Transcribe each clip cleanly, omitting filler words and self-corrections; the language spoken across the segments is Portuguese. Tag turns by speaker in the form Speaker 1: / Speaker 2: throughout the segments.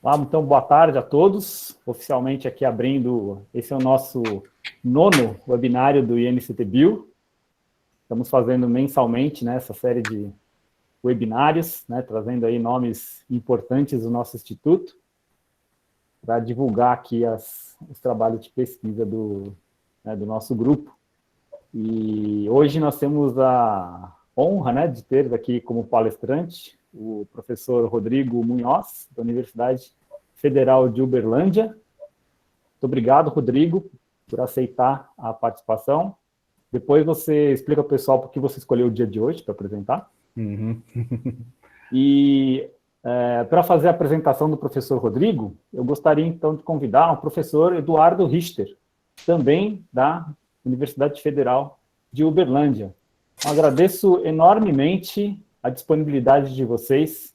Speaker 1: Então, boa tarde a todos. Oficialmente aqui abrindo, esse é o nosso 9º webinário do INCT-Bio. Estamos fazendo mensalmente, né, essa série de webinários, né, trazendo aí nomes importantes do nosso instituto, para divulgar aqui os trabalhos de pesquisa do nosso grupo. E hoje nós temos a honra, né, de ter aqui como palestrante o professor Rodrigo Munhoz, da Universidade Federal de Uberlândia. Muito obrigado, Rodrigo, por aceitar a participação. Depois você explica ao pessoal por que você escolheu o dia de hoje para apresentar. E para fazer a apresentação do professor Rodrigo, eu gostaria então de convidar o professor Eduardo Richter, também da Universidade Federal de Uberlândia. Eu agradeço enormemente a disponibilidade de vocês,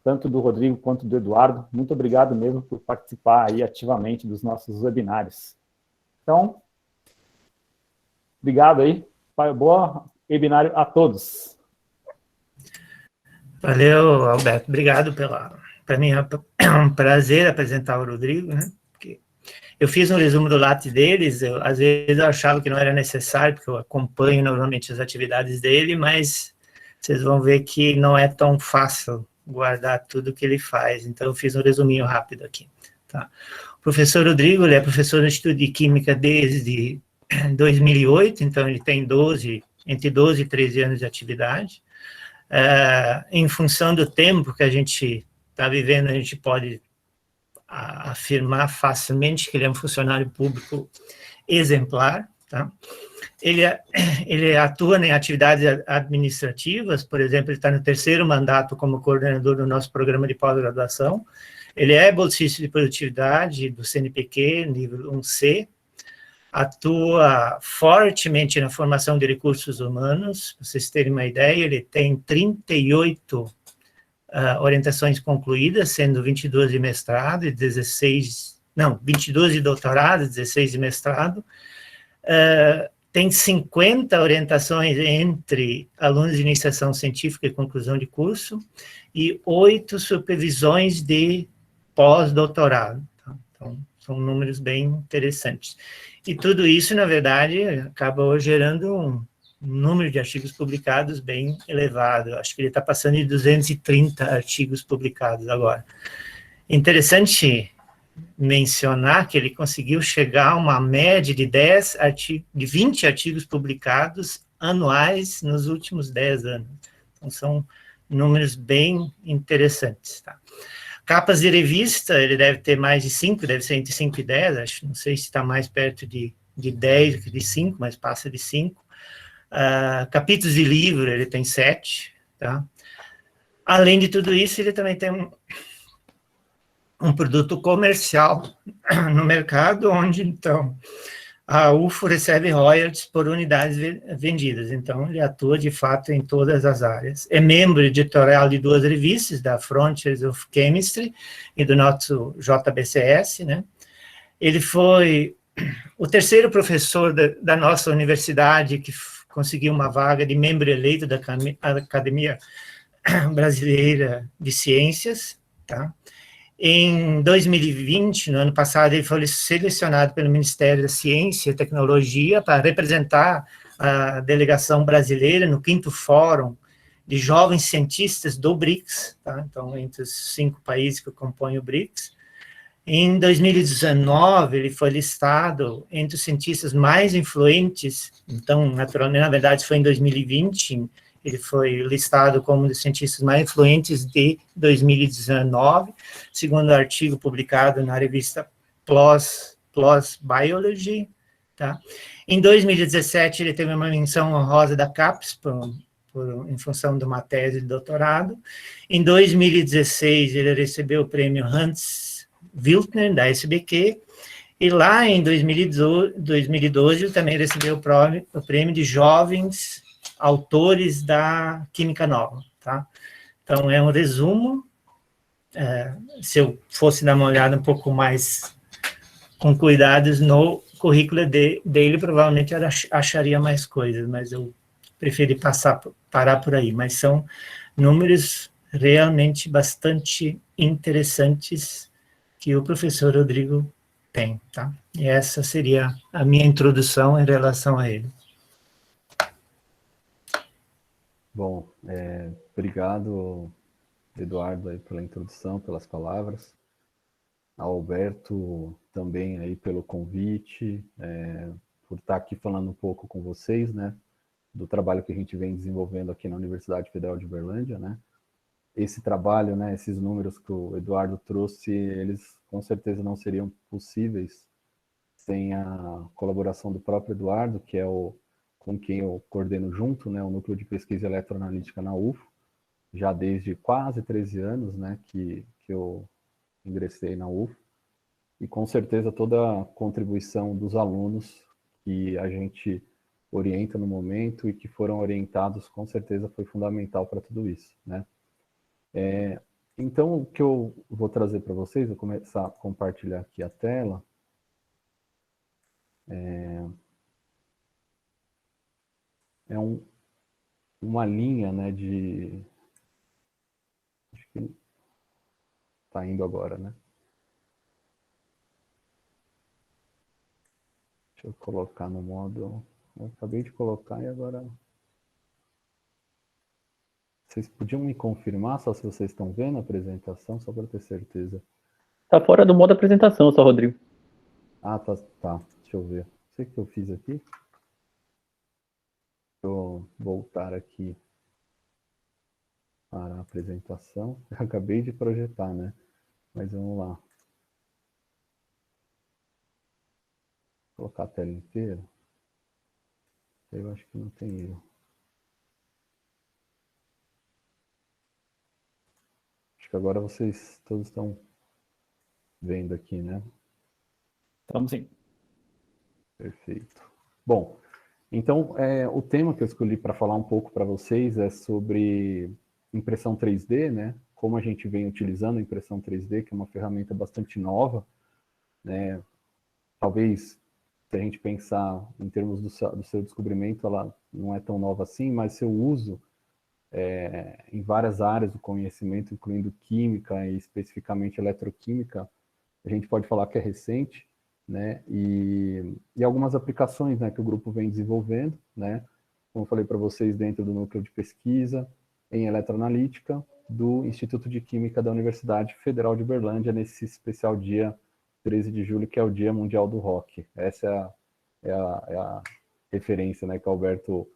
Speaker 1: tanto do Rodrigo quanto do Eduardo. Muito obrigado mesmo por participar aí ativamente dos nossos webinários. Então, obrigado aí. Bom webinário a todos.
Speaker 2: Valeu, Alberto. Obrigado para mim é um prazer apresentar o Rodrigo, né? Porque eu fiz um resumo do Lattes deles, às vezes eu achava que não era necessário, porque eu acompanho normalmente as atividades dele, mas vocês vão ver que não é tão fácil guardar tudo que ele faz, então eu fiz um resuminho rápido aqui. Tá? O professor Rodrigo, ele é professor no Instituto de Química desde 2008, então ele tem entre 12 e 13 anos de atividade. Em função do tempo que a gente está vivendo, a gente pode afirmar facilmente que ele é um funcionário público exemplar, tá? Ele atua em atividades administrativas, por exemplo, ele está no 3º mandato como coordenador do nosso programa de pós-graduação, ele é bolsista de produtividade do CNPq, nível 1C, atua fortemente na formação de recursos humanos, para vocês terem uma ideia, ele tem 38 orientações concluídas, sendo 22 de mestrado e 22 de doutorado, 16 de mestrado, tem 50 orientações entre alunos de iniciação científica e conclusão de curso, e 8 supervisões de pós-doutorado. Tá? Então, são números bem interessantes. E tudo isso, na verdade, acaba gerando um número de artigos publicados bem elevado. Acho que ele está passando de 230 artigos publicados agora. Interessante mencionar que ele conseguiu chegar a uma média de 20 artigos publicados anuais nos últimos 10 anos. Então, são números bem interessantes. Tá? Capas de revista, ele deve ter mais de 5, deve ser entre 5 e 10, acho, não sei se está mais perto de 10 que de 5, mas passa de 5. Capítulos de livro, ele tem 7, tá? Além de tudo isso, ele também tem um produto comercial no mercado, onde, então, a UFO recebe royalties por unidades vendidas. Então, ele atua, de fato, em todas as áreas. É membro editorial de 2 revistas, da Frontiers of Chemistry e do nosso JBCS, né? Ele foi o 3º professor da nossa universidade que conseguiu uma vaga de membro eleito da Academia Brasileira de Ciências, tá? Em 2020, no ano passado, ele foi selecionado pelo Ministério da Ciência e Tecnologia para representar a delegação brasileira no 5º Fórum de Jovens Cientistas do BRICS, tá? Então, entre os 5 países que compõem o BRICS. Em 2019, ele foi listado entre os cientistas mais influentes, então, naturalmente, na verdade, foi em 2020, ele foi listado como um dos cientistas mais influentes de 2019, segundo o artigo publicado na revista PLOS Biology. Tá? Em 2017, ele teve uma menção honrosa da CAPES, em função de uma tese de doutorado. Em 2016, ele recebeu o prêmio Hans Wiltner, da SBQ, e lá em 2012, ele também recebeu o prêmio de Jovens Autores da Química Nova, tá? Então, é um resumo. Se eu fosse dar uma olhada um pouco mais com cuidados no currículo dele, provavelmente eu acharia mais coisas, mas eu preferi parar por aí. Mas são números realmente bastante interessantes que o professor Rodrigo tem, tá? E essa seria a minha introdução em relação a ele.
Speaker 3: Bom, obrigado, Eduardo, aí, pela introdução, pelas palavras. Ao Alberto também aí pelo convite, por estar aqui falando um pouco com vocês, né, do trabalho que a gente vem desenvolvendo aqui na Universidade Federal de Uberlândia, né. Esse trabalho, né, esses números que o Eduardo trouxe, eles com certeza não seriam possíveis sem a colaboração do próprio Eduardo, que é com quem eu coordeno junto, né, o Núcleo de Pesquisa Eletroanalítica na UFO, já desde quase 13 anos, né, que eu ingressei na UFO, e com certeza toda a contribuição dos alunos que a gente orienta no momento e que foram orientados, com certeza foi fundamental para tudo isso, né. Então, o que eu vou trazer para vocês, vou começar a compartilhar aqui a tela. Uma linha, né, acho que está indo agora, né? Deixa eu colocar no modo... Eu acabei de colocar e agora... Vocês podiam me confirmar só se vocês estão vendo a apresentação, só para ter certeza.
Speaker 1: Tá fora do modo apresentação, só, Rodrigo.
Speaker 3: Ah, tá. Deixa eu ver. Não sei o que eu fiz aqui. Deixa eu voltar aqui para a apresentação. Eu acabei de projetar, né? Mas vamos lá. Vou colocar a tela inteira. Eu acho que não tem erro. Acho que agora vocês todos estão vendo aqui, né?
Speaker 1: Estamos sim.
Speaker 3: Perfeito. Bom, então o tema que eu escolhi para falar um pouco para vocês é sobre impressão 3D, né? Como a gente vem utilizando a impressão 3D, que é uma ferramenta bastante nova, né? Talvez, se a gente pensar em termos do seu descobrimento, ela não é tão nova assim, mas seu uso em várias áreas do conhecimento, incluindo química e especificamente eletroquímica, a gente pode falar que é recente, né? E algumas aplicações, né, que o grupo vem desenvolvendo, né? Como eu falei para vocês, dentro do núcleo de pesquisa em eletroanalítica do Instituto de Química da Universidade Federal de Uberlândia, nesse especial dia 13 de julho, que é o Dia Mundial do Rock. Essa é a referência, né, que o Alberto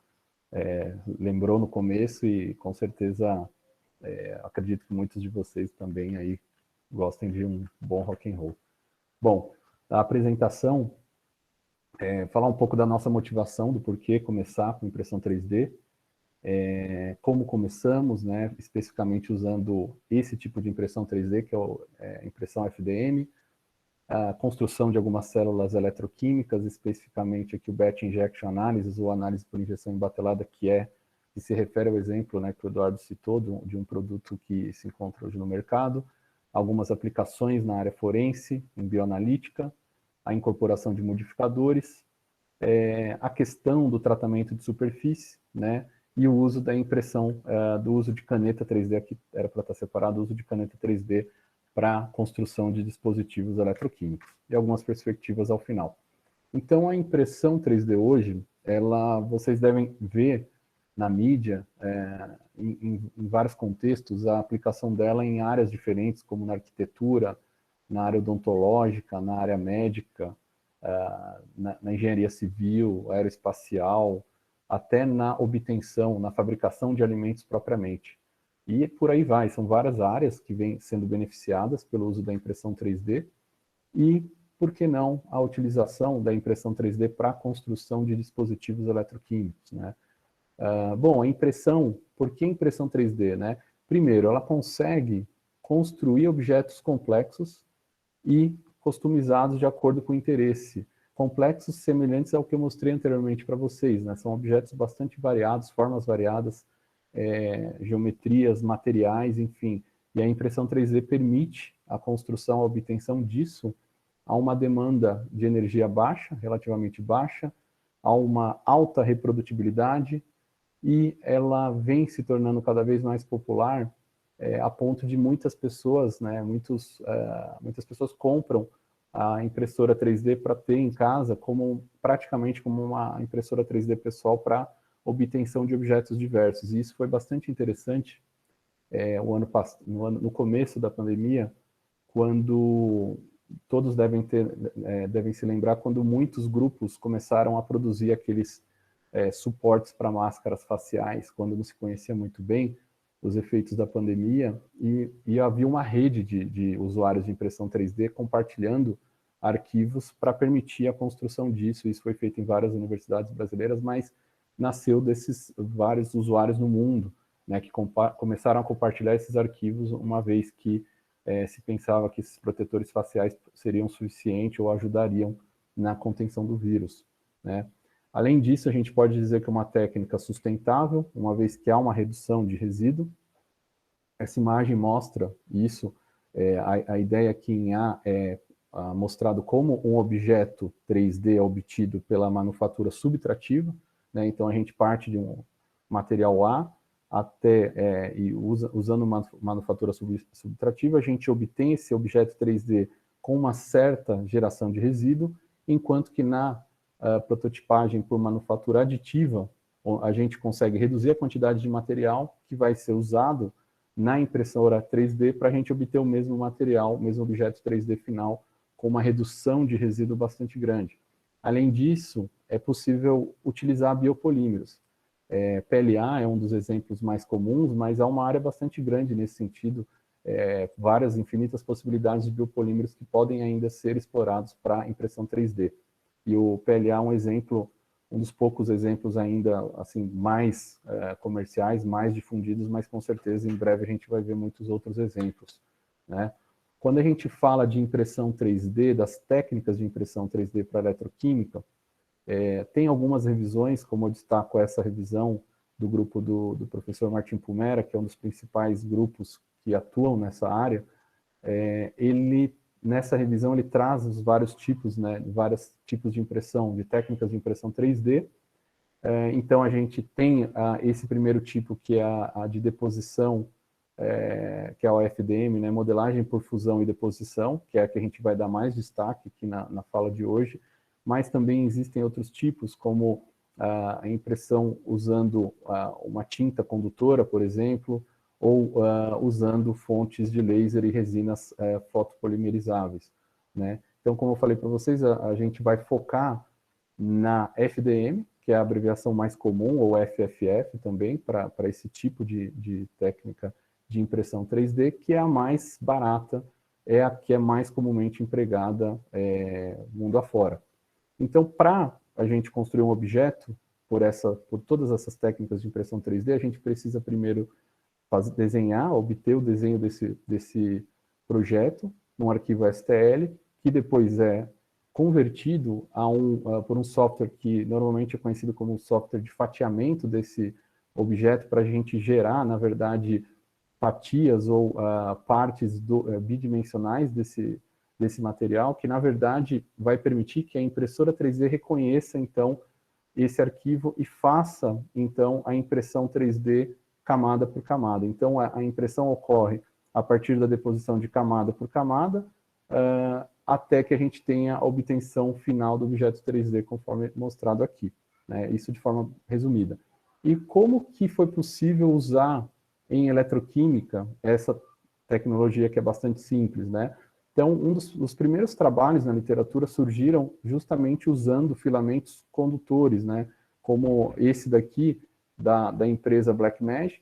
Speaker 3: lembrou no começo e com certeza acredito que muitos de vocês também aí gostem de um bom rock and roll. Bom, a apresentação, falar um pouco da nossa motivação, do porquê começar com impressão 3D, como começamos, né, especificamente usando esse tipo de impressão 3D, que é a impressão FDM, a construção de algumas células eletroquímicas, especificamente aqui o Batch Injection Analysis, ou análise por injeção embatelada, que se refere ao exemplo, né, que o Eduardo citou, de um produto que se encontra hoje no mercado, algumas aplicações na área forense, em bioanalítica, a incorporação de modificadores, a questão do tratamento de superfície, né, e o uso da impressão, do uso de caneta 3D, aqui era para estar separado, o uso de caneta 3D para construção de dispositivos eletroquímicos, e algumas perspectivas ao final. Então, a impressão 3D hoje, vocês devem ver na mídia, em vários contextos, a aplicação dela em áreas diferentes, como na arquitetura, na área odontológica, na área médica, na engenharia civil, aeroespacial, até na obtenção, na fabricação de alimentos propriamente. E por aí vai, são várias áreas que vêm sendo beneficiadas pelo uso da impressão 3D e, por que não, a utilização da impressão 3D para a construção de dispositivos eletroquímicos, né? Bom, a impressão, por que impressão 3D, né? Primeiro, ela consegue construir objetos complexos e customizados de acordo com o interesse. Complexos semelhantes ao que eu mostrei anteriormente para vocês, né? São objetos bastante variados, formas variadas, geometrias, materiais, enfim. E a impressão 3D permite a construção, a obtenção disso a uma demanda de energia baixa, relativamente baixa, a uma alta reprodutibilidade, e ela vem se tornando cada vez mais popular a ponto de muitas pessoas, né, muitas pessoas compram a impressora 3D para ter em casa praticamente como uma impressora 3D pessoal para obtenção de objetos diversos. E isso foi bastante interessante no começo da pandemia, quando todos devem se lembrar, quando muitos grupos começaram a produzir aqueles suportes para máscaras faciais, quando não se conhecia muito bem os efeitos da pandemia, e havia uma rede de usuários de impressão 3D compartilhando arquivos para permitir a construção disso. Isso foi feito em várias universidades brasileiras, mas nasceu desses vários usuários no mundo, né, que começaram a compartilhar esses arquivos, uma vez que se pensava que esses protetores faciais seriam suficientes ou ajudariam na contenção do vírus, né? Além disso, a gente pode dizer que é uma técnica sustentável, uma vez que há uma redução de resíduo. Essa imagem mostra isso. A ideia aqui em A é mostrado como um objeto 3D é obtido pela manufatura subtrativa, né? Então, a gente parte de um material A usando manufatura subtrativa, a gente obtém esse objeto 3D com uma certa geração de resíduo, enquanto que na prototipagem por manufatura aditiva, a gente consegue reduzir a quantidade de material que vai ser usado na impressora 3D para a gente obter o mesmo material, o mesmo objeto 3D final, com uma redução de resíduo bastante grande. Além disso, é possível utilizar biopolímeros. PLA é um dos exemplos mais comuns, mas há uma área bastante grande nesse sentido, várias infinitas possibilidades de biopolímeros que podem ainda ser explorados para impressão 3D. E o PLA é um exemplo, um dos poucos exemplos ainda assim mais comerciais, mais difundidos, mas com certeza em breve a gente vai ver muitos outros exemplos, né? Quando a gente fala de impressão 3D, das técnicas de impressão 3D para eletroquímica, tem algumas revisões, como eu destaco essa revisão do grupo do professor Martin Pumera, que é um dos principais grupos que atuam nessa área. Nessa revisão ele traz os vários tipos, né, vários tipos de impressão, de técnicas de impressão 3D. Então a gente tem esse primeiro tipo, que é a de deposição, que é o FDM, né, modelagem por fusão e deposição, que é a que a gente vai dar mais destaque aqui na fala de hoje, mas também existem outros tipos, como a impressão usando uma tinta condutora, por exemplo, ou usando fontes de laser e resinas fotopolimerizáveis, né? Então, como eu falei para vocês, a gente vai focar na FDM, que é a abreviação mais comum, ou FFF também, para esse tipo de técnica de impressão 3D, que é a mais barata, é a que é mais comumente empregada mundo afora. Então, para a gente construir um objeto, por todas essas técnicas de impressão 3D, a gente precisa primeiro obter o desenho desse projeto num arquivo STL, que depois é convertido por um software que normalmente é conhecido como software de fatiamento desse objeto, para a gente gerar, na verdade, fatias ou partes bidimensionais desse material, que na verdade vai permitir que a impressora 3D reconheça então esse arquivo e faça então a impressão 3D camada por camada. Então a impressão ocorre a partir da deposição de camada por camada, até que a gente tenha a obtenção final do objeto 3D, conforme mostrado aqui, né? Isso de forma resumida. E como que foi possível usar em eletroquímica essa tecnologia que é bastante simples, né? Então, um dos primeiros trabalhos na literatura surgiram justamente usando filamentos condutores, né? Como esse daqui, da empresa Blackmagic,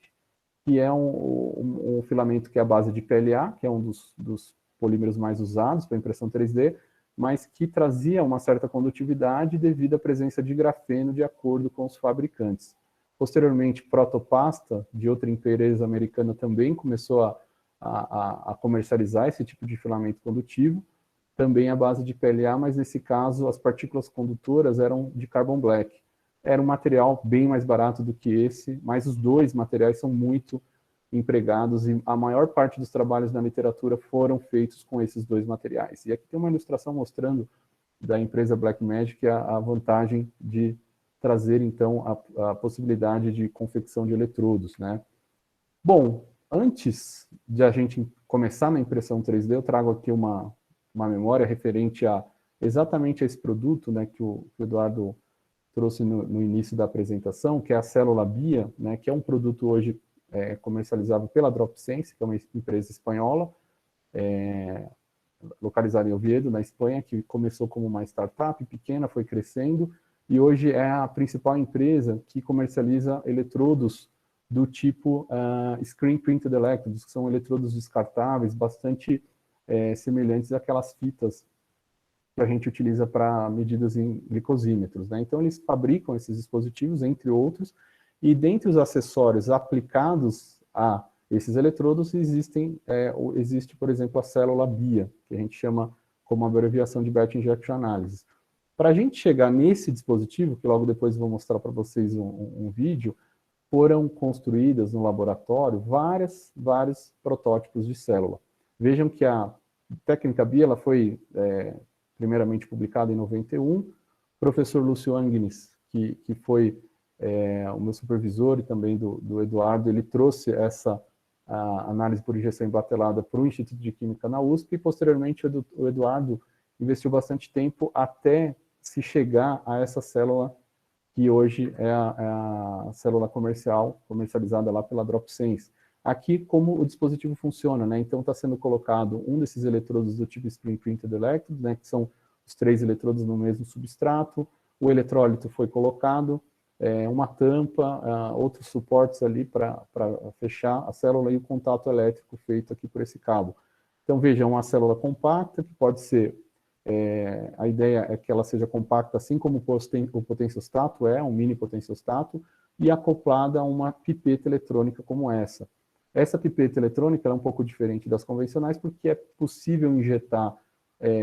Speaker 3: que é um filamento que é a base de PLA, que é um dos polímeros mais usados para impressão 3D, mas que trazia uma certa condutividade devido à presença de grafeno de acordo com os fabricantes. Posteriormente, Protopasta, de outra empresa americana, também começou a comercializar esse tipo de filamento condutivo, também à base de PLA, mas nesse caso as partículas condutoras eram de carbon black. Era um material bem mais barato do que esse, mas os dois materiais são muito empregados e a maior parte dos trabalhos na literatura foram feitos com esses dois materiais. E aqui tem uma ilustração mostrando da empresa Blackmagic a vantagem de trazer, então, a possibilidade de confecção de eletrodos, né? Bom, antes de a gente começar na impressão 3D, eu trago aqui uma memória referente a exatamente a esse produto, né, que o Eduardo trouxe no início da apresentação, que é a célula BIA, né, que é um produto hoje comercializado pela DropSense, que é uma empresa espanhola, localizada em Oviedo, na Espanha, que começou como uma startup pequena, foi crescendo, e hoje é a principal empresa que comercializa eletrodos do tipo Screen Printed Electrodes, que são eletrodos descartáveis, bastante semelhantes àquelas fitas que a gente utiliza para medidas em glicosímetros, né? Então, eles fabricam esses dispositivos, entre outros, e dentre os acessórios aplicados a esses eletrodos, existe, por exemplo, a célula BIA, que a gente chama como abreviação de Batch Injection Analysis. Para a gente chegar nesse dispositivo, que logo depois eu vou mostrar para vocês um vídeo, foram construídas no laboratório vários protótipos de célula. Vejam que a técnica BIA ela foi primeiramente publicada em 91. O professor Lúcio Agnes, que foi o meu supervisor e também do Eduardo, ele trouxe essa análise por injeção embatelada para o Instituto de Química na USP, e posteriormente o Eduardo investiu bastante tempo até se chegar a essa célula que hoje é a célula comercializada lá pela DropSense. Aqui, como o dispositivo funciona, né? Então, está sendo colocado um desses eletrodos do tipo Screen Printed Electrodes, né? Que são os 3 eletrodos no mesmo substrato, o eletrólito foi colocado, uma tampa, outros suportes ali para fechar a célula e o contato elétrico feito aqui por esse cabo. Então, vejam, uma célula compacta, que pode ser, a ideia é que ela seja compacta, assim como o potenciostato um mini potenciostato, e acoplada a uma pipeta eletrônica como essa. Essa pipeta eletrônica é um pouco diferente das convencionais, porque é possível injetar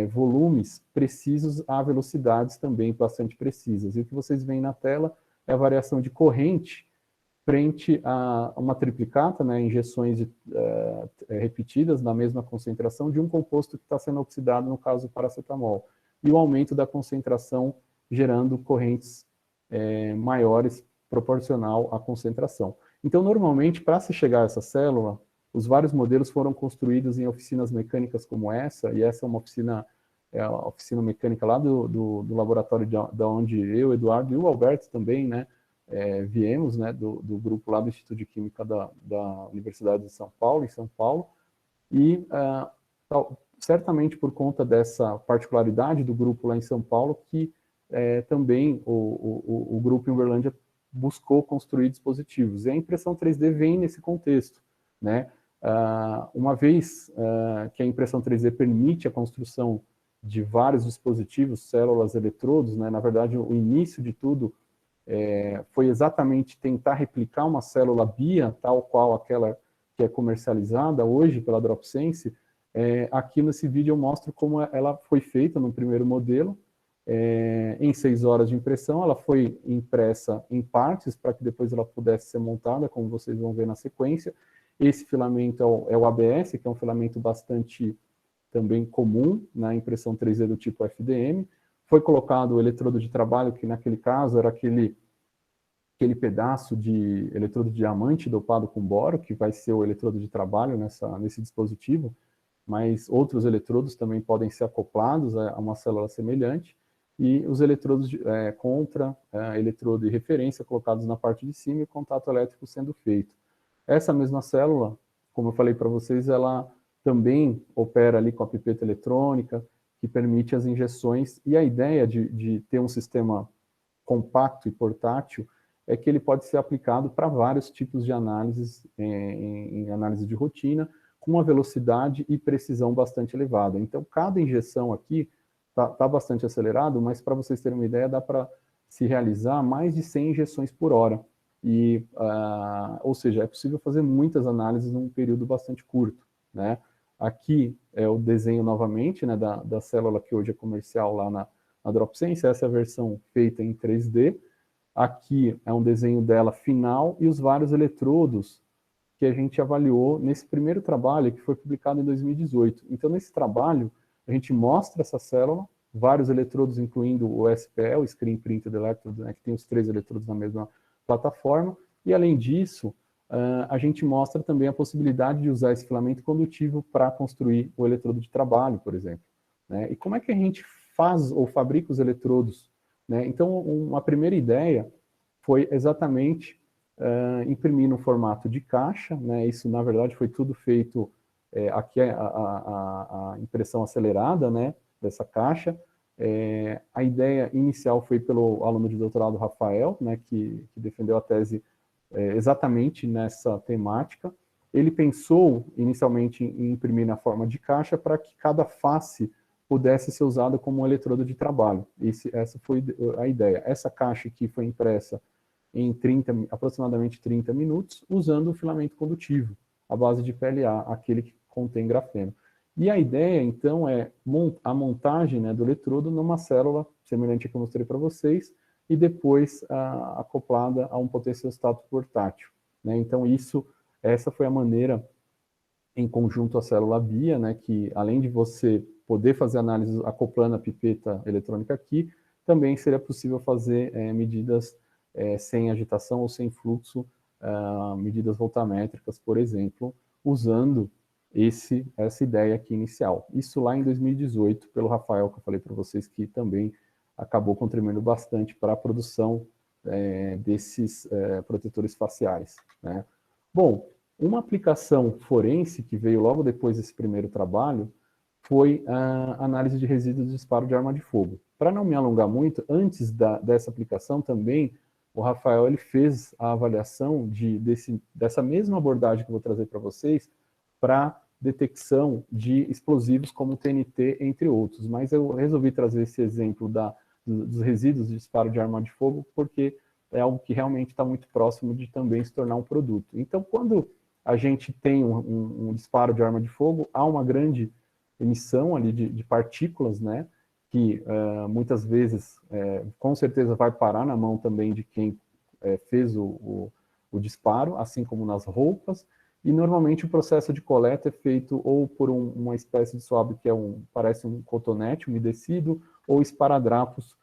Speaker 3: volumes precisos a velocidades também bastante precisas. E o que vocês veem na tela é a variação de corrente frente a uma triplicata, né, injeções repetidas na mesma concentração de um composto que está sendo oxidado, no caso do paracetamol, e o aumento da concentração gerando correntes maiores proporcional à concentração. Então, normalmente, para se chegar a essa célula, os vários modelos foram construídos em oficinas mecânicas como essa, e essa é uma oficina, a oficina mecânica lá do laboratório da onde eu, Eduardo e o Alberto também, né, viemos, né, do grupo lá do Instituto de Química da Universidade de São Paulo, em São Paulo, e certamente por conta dessa particularidade do grupo lá em São Paulo, que também o grupo em Uberlândia buscou construir dispositivos. E a impressão 3D vem nesse contexto, né? Uma vez que a impressão 3D permite a construção de vários dispositivos, células, eletrodos, né? Na verdade, o início de tudo foi exatamente tentar replicar uma célula BIA, tal qual aquela que é comercializada hoje pela DropSense. Aqui nesse vídeo eu mostro como ela foi feita no primeiro modelo, em 6 horas de impressão. Ela foi impressa em partes para que depois ela pudesse ser montada, como vocês vão ver na sequência. Esse filamento é o ABS, que é um filamento bastante também comum na impressão 3D do tipo FDM. Foi colocado o eletrodo de trabalho, que naquele caso era aquele pedaço de eletrodo de diamante dopado com boro, que vai ser o eletrodo de trabalho nesse dispositivo, mas outros eletrodos também podem ser acoplados a uma célula semelhante, e os eletrodos eletrodo e referência colocados na parte de cima e o contato elétrico sendo feito. Essa mesma célula, como eu falei para vocês, ela também opera ali com a pipeta eletrônica, que permite as injeções, e a ideia de ter um sistema compacto e portátil é que ele pode ser aplicado para vários tipos de análises, em análise de rotina, com uma velocidade e precisão bastante elevada. Então, cada injeção aqui está bastante acelerado, mas para vocês terem uma ideia, dá para se realizar mais de 100 injeções por hora. Ou seja, é possível fazer muitas análises num período bastante curto, né? Aqui é o desenho novamente, né, da célula que hoje é comercial lá na DropSense. Essa é a versão feita em 3D. Aqui é um desenho dela final e os vários eletrodos que a gente avaliou nesse primeiro trabalho, que foi publicado em 2018. Então, nesse trabalho, a gente mostra essa célula, vários eletrodos, incluindo o SPE, o Screen Printed Electrode, né, que tem os 3 eletrodos na mesma plataforma, e além disso, a gente mostra também a possibilidade de usar esse filamento condutivo para construir o eletrodo de trabalho, por exemplo, né? E como é que a gente faz ou fabrica os eletrodos, né? Então, uma primeira ideia foi exatamente imprimir no formato de caixa, né? Isso, na verdade, foi tudo feito, aqui é a impressão acelerada, né, dessa caixa. A ideia inicial foi pelo aluno de doutorado Rafael, né, que defendeu a tese exatamente nessa temática. Ele pensou inicialmente em imprimir na forma de caixa para que cada face pudesse ser usada como um eletrodo de trabalho. Essa foi a ideia. Essa caixa aqui foi impressa em aproximadamente 30 minutos, usando o filamento condutivo, à base de PLA, aquele que contém grafeno. E a ideia, então, é a montagem, né, do eletrodo numa célula, semelhante à que eu mostrei para vocês, e depois acoplada a um potenciostato portátil, né? Então, essa foi a maneira, em conjunto à célula BIA, né, que além de você poder fazer análise acoplando a pipeta eletrônica aqui, também seria possível fazer medidas sem agitação ou sem fluxo, medidas voltamétricas, por exemplo, usando essa ideia aqui inicial. Isso lá em 2018, pelo Rafael, que eu falei para vocês, que também acabou contribuindo bastante para a produção desses protetores faciais, né? Bom, uma aplicação forense que veio logo depois desse primeiro trabalho foi a análise de resíduos de disparo de arma de fogo. Para não me alongar muito, antes dessa aplicação também, o Rafael ele fez a avaliação dessa mesma abordagem que eu vou trazer para vocês, para detecção de explosivos como TNT, entre outros. Mas eu resolvi trazer esse exemplo dos resíduos de disparo de arma de fogo, porque é algo que realmente está muito próximo de também se tornar um produto. Então, quando a gente tem um disparo de arma de fogo, há uma grande emissão ali de partículas, né, que muitas vezes, com certeza, vai parar na mão também de quem fez o disparo, assim como nas roupas, e normalmente o processo de coleta é feito ou por uma espécie de swab que parece um cotonete umedecido, ou esparadrapos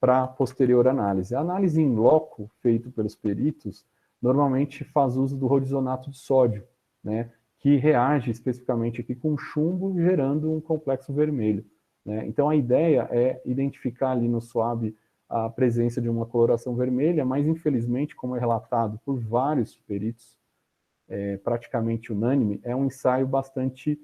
Speaker 3: para posterior análise. A análise in loco, feita pelos peritos, normalmente faz uso do rodizonato de sódio, né, que reage especificamente aqui com chumbo, gerando um complexo vermelho, né? Então a ideia é identificar ali no swab a presença de uma coloração vermelha, mas infelizmente, como é relatado por vários peritos, praticamente unânime, é um ensaio bastante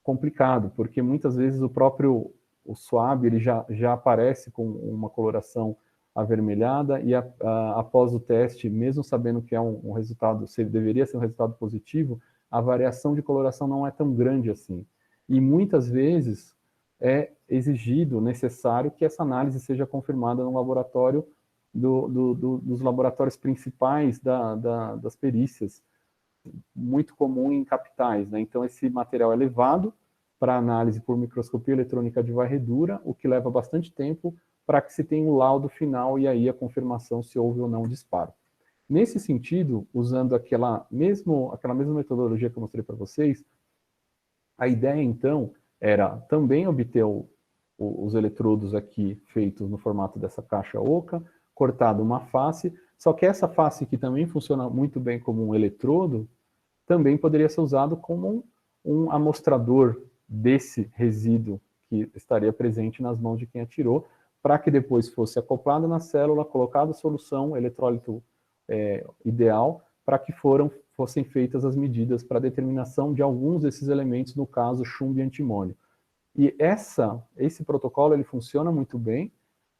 Speaker 3: complicado, porque muitas vezes o swab ele já aparece com uma coloração avermelhada e após o teste, mesmo sabendo que é um resultado, se deveria ser um resultado positivo, a variação de coloração não é tão grande assim. E muitas vezes é exigido, necessário, que essa análise seja confirmada no laboratório, dos laboratórios principais das perícias, muito comum em capitais, né? Então esse material é levado para análise por microscopia eletrônica de varredura, o que leva bastante tempo para que se tenha um laudo final e aí a confirmação se houve ou não disparo. Nesse sentido, usando aquela mesma metodologia que eu mostrei para vocês, a ideia então era também obter os eletrodos aqui feitos no formato dessa caixa oca, cortado uma face, só que essa face que também funciona muito bem como um eletrodo, também poderia ser usado como um amostrador desse resíduo que estaria presente nas mãos de quem atirou, para que depois fosse acoplado na célula, colocada a solução, elettrólito ideal, para que fossem feitas as medidas para determinação de alguns desses elementos, no caso chumbo e antimônio. E esse protocolo ele funciona muito bem,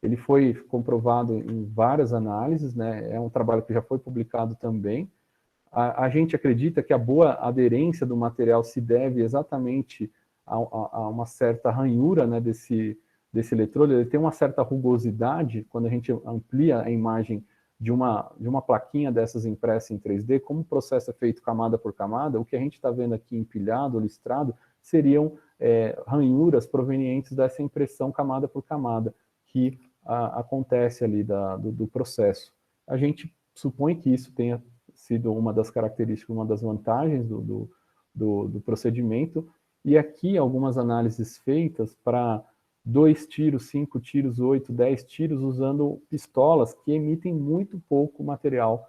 Speaker 3: ele foi comprovado em várias análises, né? É um trabalho que já foi publicado também. A gente acredita que a boa aderência do material se deve exatamente a uma certa ranhura, né, desse eletrodo. Ele tem uma certa rugosidade, quando a gente amplia a imagem de uma plaquinha dessas impressa em 3D, como o processo é feito camada por camada, o que a gente está vendo aqui empilhado, listrado, seriam ranhuras provenientes dessa impressão camada por camada, que acontece ali do processo. A gente supõe que isso tenha sido uma das características, uma das vantagens do procedimento, e aqui algumas análises feitas para 2 tiros, 5 tiros, 8, 10 tiros, usando pistolas que emitem muito pouco material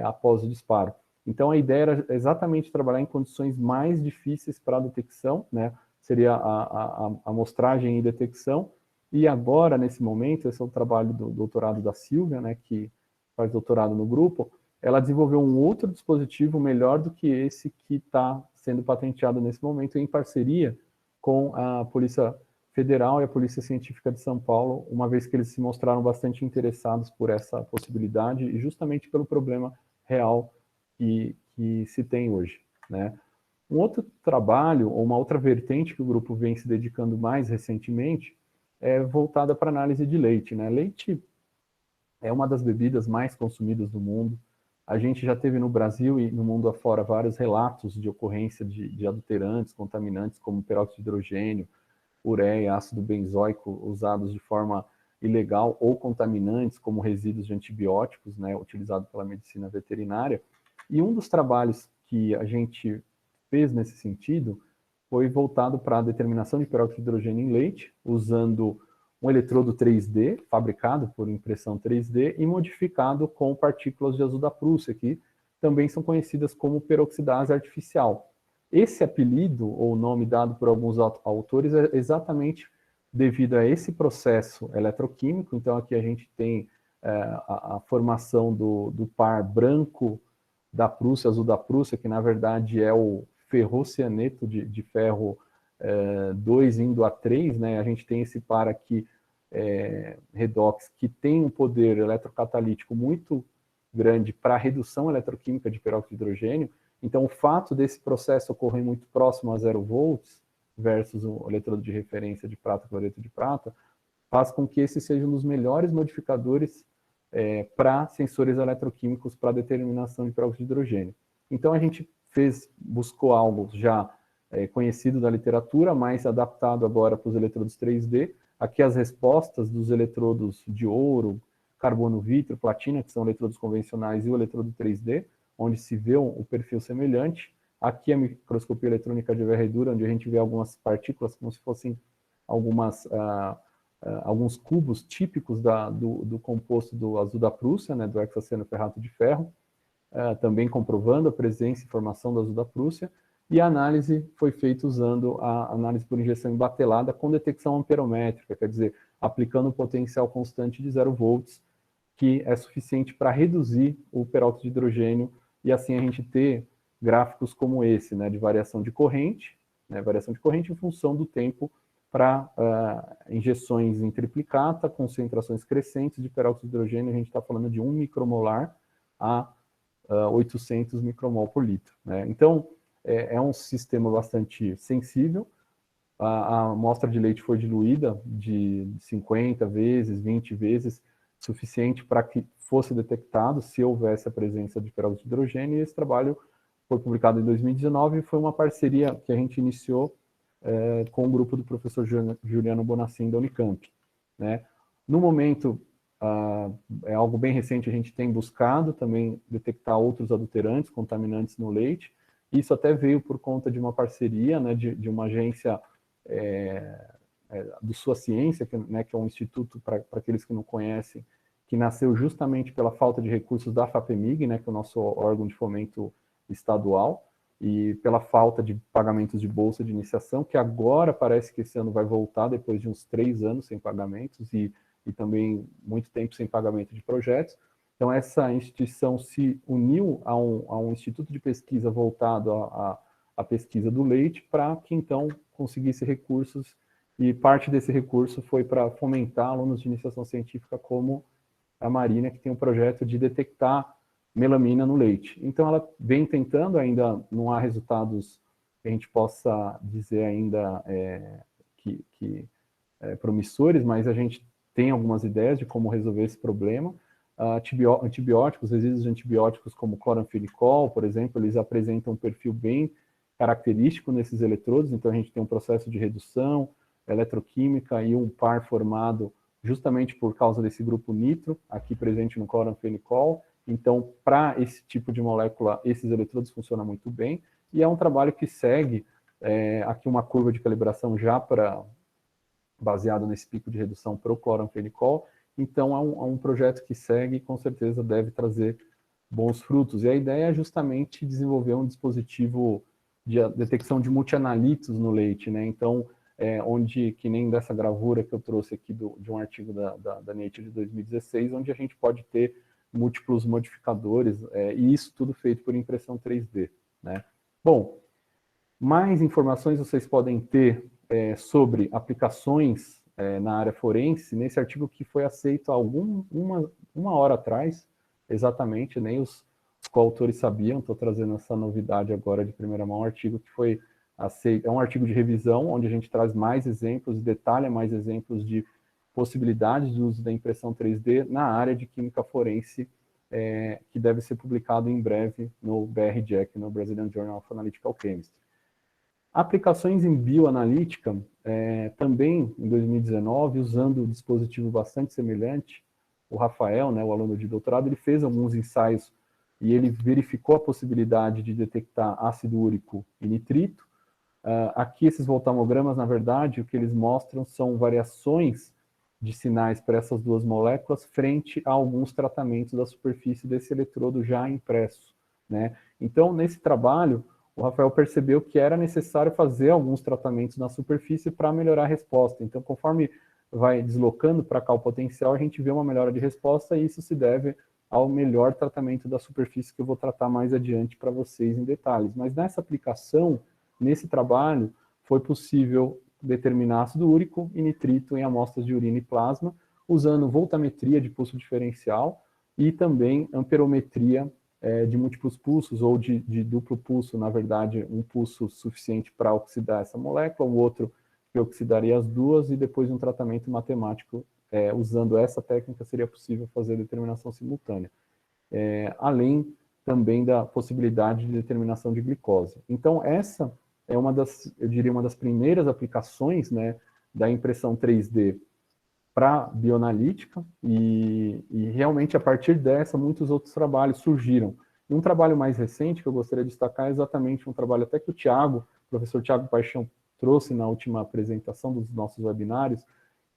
Speaker 3: após o disparo. Então, a ideia era exatamente trabalhar em condições mais difíceis para a detecção, né? Seria a amostragem e detecção. E agora, nesse momento, esse é o trabalho do doutorado da Silvia, né, que faz doutorado no grupo, ela desenvolveu um outro dispositivo melhor do que esse que está sendo patenteado nesse momento, em parceria com a Polícia Federal e a Polícia Científica de São Paulo, uma vez que eles se mostraram bastante interessados por essa possibilidade e justamente pelo problema real que se tem hoje, né? Um outro trabalho, ou uma outra vertente que o grupo vem se dedicando mais recentemente, é voltada para análise de leite, né? Leite é uma das bebidas mais consumidas do mundo. A gente já teve no Brasil e no mundo afora vários relatos de ocorrência de adulterantes, contaminantes, como peróxido de hidrogênio, ureia, ácido benzoico, usados de forma ilegal, ou contaminantes, como resíduos de antibióticos, né, utilizados pela medicina veterinária. E um dos trabalhos que a gente fez nesse sentido foi voltado para a determinação de peróxido de hidrogênio em leite, usando um eletrodo 3D, fabricado por impressão 3D e modificado com partículas de azul da Prússia, que também são conhecidas como peroxidase artificial. Esse apelido, ou nome dado por alguns autores, é exatamente devido a esse processo eletroquímico. Então, aqui a gente tem a formação do par branco da Prússia, azul da Prússia, que na verdade é o ferrocianeto de ferro 2 indo a 3, né? A gente tem esse par aqui, redox, que tem um poder eletrocatalítico muito grande para a redução eletroquímica de peróxido de hidrogênio. Então, o fato desse processo ocorrer muito próximo a 0 volts, versus o eletrodo de referência de prata, cloreto de prata, faz com que esse seja um dos melhores modificadores para sensores eletroquímicos para determinação de peróxido de hidrogênio. Então, a gente buscou algo já conhecido da literatura, mas adaptado agora para os eletrodos 3D. Aqui as respostas dos eletrodos de ouro, carbono vítreo, platina, que são eletrodos convencionais, e o eletrodo 3D, onde se vê um perfil semelhante. Aqui a microscopia eletrônica de varredura, onde a gente vê algumas partículas como se fossem alguns cubos típicos do composto do azul da Prússia, né, do hexacenoferrato de ferro, também comprovando a presença e formação do azul da Prússia, e a análise foi feita usando a análise por injeção embatelada com detecção amperométrica, quer dizer, aplicando um potencial constante de 0 volts, que é suficiente para reduzir o peróxido de hidrogênio, e assim a gente ter gráficos como esse, né, de variação de corrente em função do tempo para injeções em triplicata, concentrações crescentes de peróxido de hidrogênio. A gente está falando de 1 micromolar a 800 micromol por litro, né? Então, é um sistema bastante sensível. A amostra de leite foi diluída de 50 vezes, 20 vezes, suficiente para que fosse detectado se houvesse a presença de peróxido de hidrogênio, e esse trabalho foi publicado em 2019 e foi uma parceria que a gente iniciou com o grupo do professor Juliano Bonacin da Unicamp, né? No momento, é algo bem recente, a gente tem buscado também detectar outros adulterantes, contaminantes no leite. Isso até veio por conta de uma parceria, né, de uma agência do Sua Ciência, que é um instituto, para aqueles que não conhecem, que nasceu justamente pela falta de recursos da FAPEMIG, né, que é o nosso órgão de fomento estadual, e pela falta de pagamentos de bolsa de iniciação, que agora parece que esse ano vai voltar, depois de uns 3 anos sem pagamentos, e também muito tempo sem pagamento de projetos. Então, essa instituição se uniu a um instituto de pesquisa voltado à pesquisa do leite, para que, então, conseguisse recursos, e parte desse recurso foi para fomentar alunos de iniciação científica como a Marina, que tem um projeto de detectar melamina no leite. Então, ela vem tentando, ainda não há resultados que a gente possa dizer ainda promissores, mas a gente tem algumas ideias de como resolver esse problema. Antibióticos, resíduos de antibióticos como cloranfinicol, por exemplo, eles apresentam um perfil bem característico nesses eletrodos, então a gente tem um processo de redução eletroquímica e um par formado justamente por causa desse grupo nitro, aqui presente no cloranfenicol. Então, para esse tipo de molécula, esses eletrodos funcionam muito bem, e é um trabalho que segue aqui uma curva de calibração já baseado nesse pico de redução para o cloranfenicol. Então, é um projeto que segue e com certeza deve trazer bons frutos. E a ideia é justamente desenvolver um dispositivo de detecção de multianalitos no leite, né? Então, onde, que nem dessa gravura que eu trouxe aqui de um artigo da Nature de 2016, onde a gente pode ter múltiplos modificadores, e isso tudo feito por impressão 3D, né? Bom, mais informações vocês podem ter sobre aplicações na área forense, nesse artigo que foi aceito há uma hora atrás, exatamente, nem os coautores sabiam, estou trazendo essa novidade agora de primeira mão, um artigo que foi aceito, é um artigo de revisão, onde a gente traz mais exemplos, detalha mais exemplos de possibilidades de uso da impressão 3D na área de química forense, que deve ser publicado em breve no BRJAC, no Brazilian Journal of Analytical Chemistry. Aplicações em bioanalítica, também em 2019, usando um dispositivo bastante semelhante, o Rafael, né, o aluno de doutorado, ele fez alguns ensaios e ele verificou a possibilidade de detectar ácido úrico e nitrito. Aqui esses voltamogramas, na verdade, o que eles mostram são variações de sinais para essas duas moléculas frente a alguns tratamentos da superfície desse eletrodo já impresso, né? Então, nesse trabalho, o Rafael percebeu que era necessário fazer alguns tratamentos na superfície para melhorar a resposta. Então, conforme vai deslocando para cá o potencial, a gente vê uma melhora de resposta, e isso se deve ao melhor tratamento da superfície, que eu vou tratar mais adiante para vocês em detalhes. Mas nessa aplicação, nesse trabalho, foi possível determinar ácido úrico e nitrito em amostras de urina e plasma, usando voltametria de pulso diferencial e também amperometria de múltiplos pulsos, ou de duplo pulso, na verdade, um pulso suficiente para oxidar essa molécula, o outro que oxidaria as duas, e depois um tratamento matemático, usando essa técnica, seria possível fazer determinação simultânea. Além também da possibilidade de determinação de glicose. Então, essa é uma das, eu diria, uma das primeiras aplicações, né, da impressão 3D para bioanalítica, e realmente a partir dessa muitos outros trabalhos surgiram. E um trabalho mais recente que eu gostaria de destacar é exatamente um trabalho até que o professor Thiago Paixão, trouxe na última apresentação dos nossos webinários,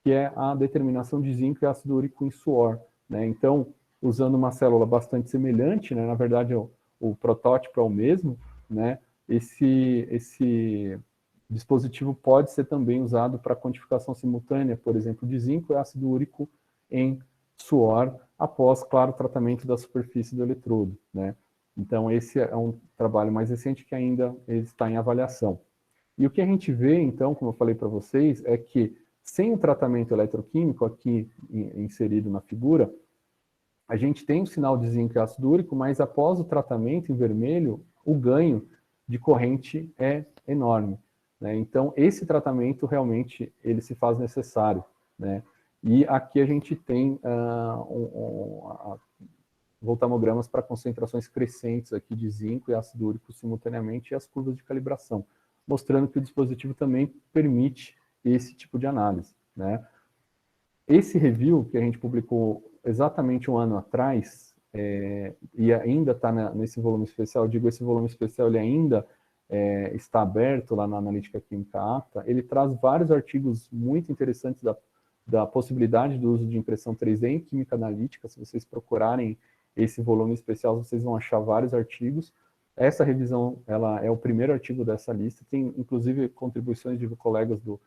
Speaker 3: que é a determinação de zinco e ácido úrico em suor, né? Então, usando uma célula bastante semelhante, né, na verdade o protótipo é o mesmo, né, esse dispositivo pode ser também usado para quantificação simultânea, por exemplo, de zinco e ácido úrico em suor, após, claro, tratamento da superfície do eletrodo, né? Então, esse é um trabalho mais recente que ainda está em avaliação. E o que a gente vê, então, como eu falei para vocês, é que sem o tratamento eletroquímico, aqui inserido na figura, a gente tem um sinal de zinco e ácido úrico, mas após o tratamento em vermelho, o ganho de corrente é enorme, né? Então, esse tratamento realmente ele se faz necessário, né? E aqui a gente tem voltamogramas para concentrações crescentes aqui de zinco e ácido úrico simultaneamente, e as curvas de calibração, mostrando que o dispositivo também permite esse tipo de análise, né? Esse review que a gente publicou exatamente um ano atrás, e ainda está nesse volume especial, esse volume especial ele ainda está aberto lá na Analítica Química Apta, ele traz vários artigos muito interessantes da possibilidade do uso de impressão 3D em química analítica. Se vocês procurarem esse volume especial, vocês vão achar vários artigos. Essa revisão, ela é o primeiro artigo dessa lista, tem inclusive contribuições de colegas do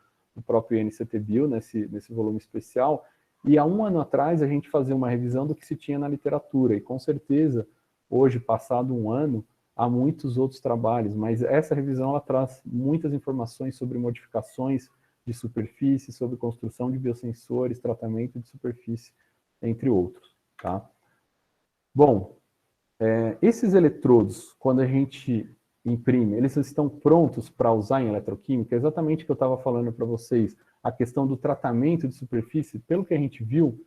Speaker 3: próprio INCT-Bio nesse volume especial, e há um ano atrás a gente fazia uma revisão do que se tinha na literatura, e com certeza, hoje, passado um ano, há muitos outros trabalhos, mas essa revisão ela traz muitas informações sobre modificações de superfície, sobre construção de biosensores, tratamento de superfície, entre outros, tá? Bom, esses eletrodos, quando a gente imprime, eles estão prontos para usar em eletroquímica? Exatamente o que eu estava falando para vocês, a questão do tratamento de superfície, pelo que a gente viu,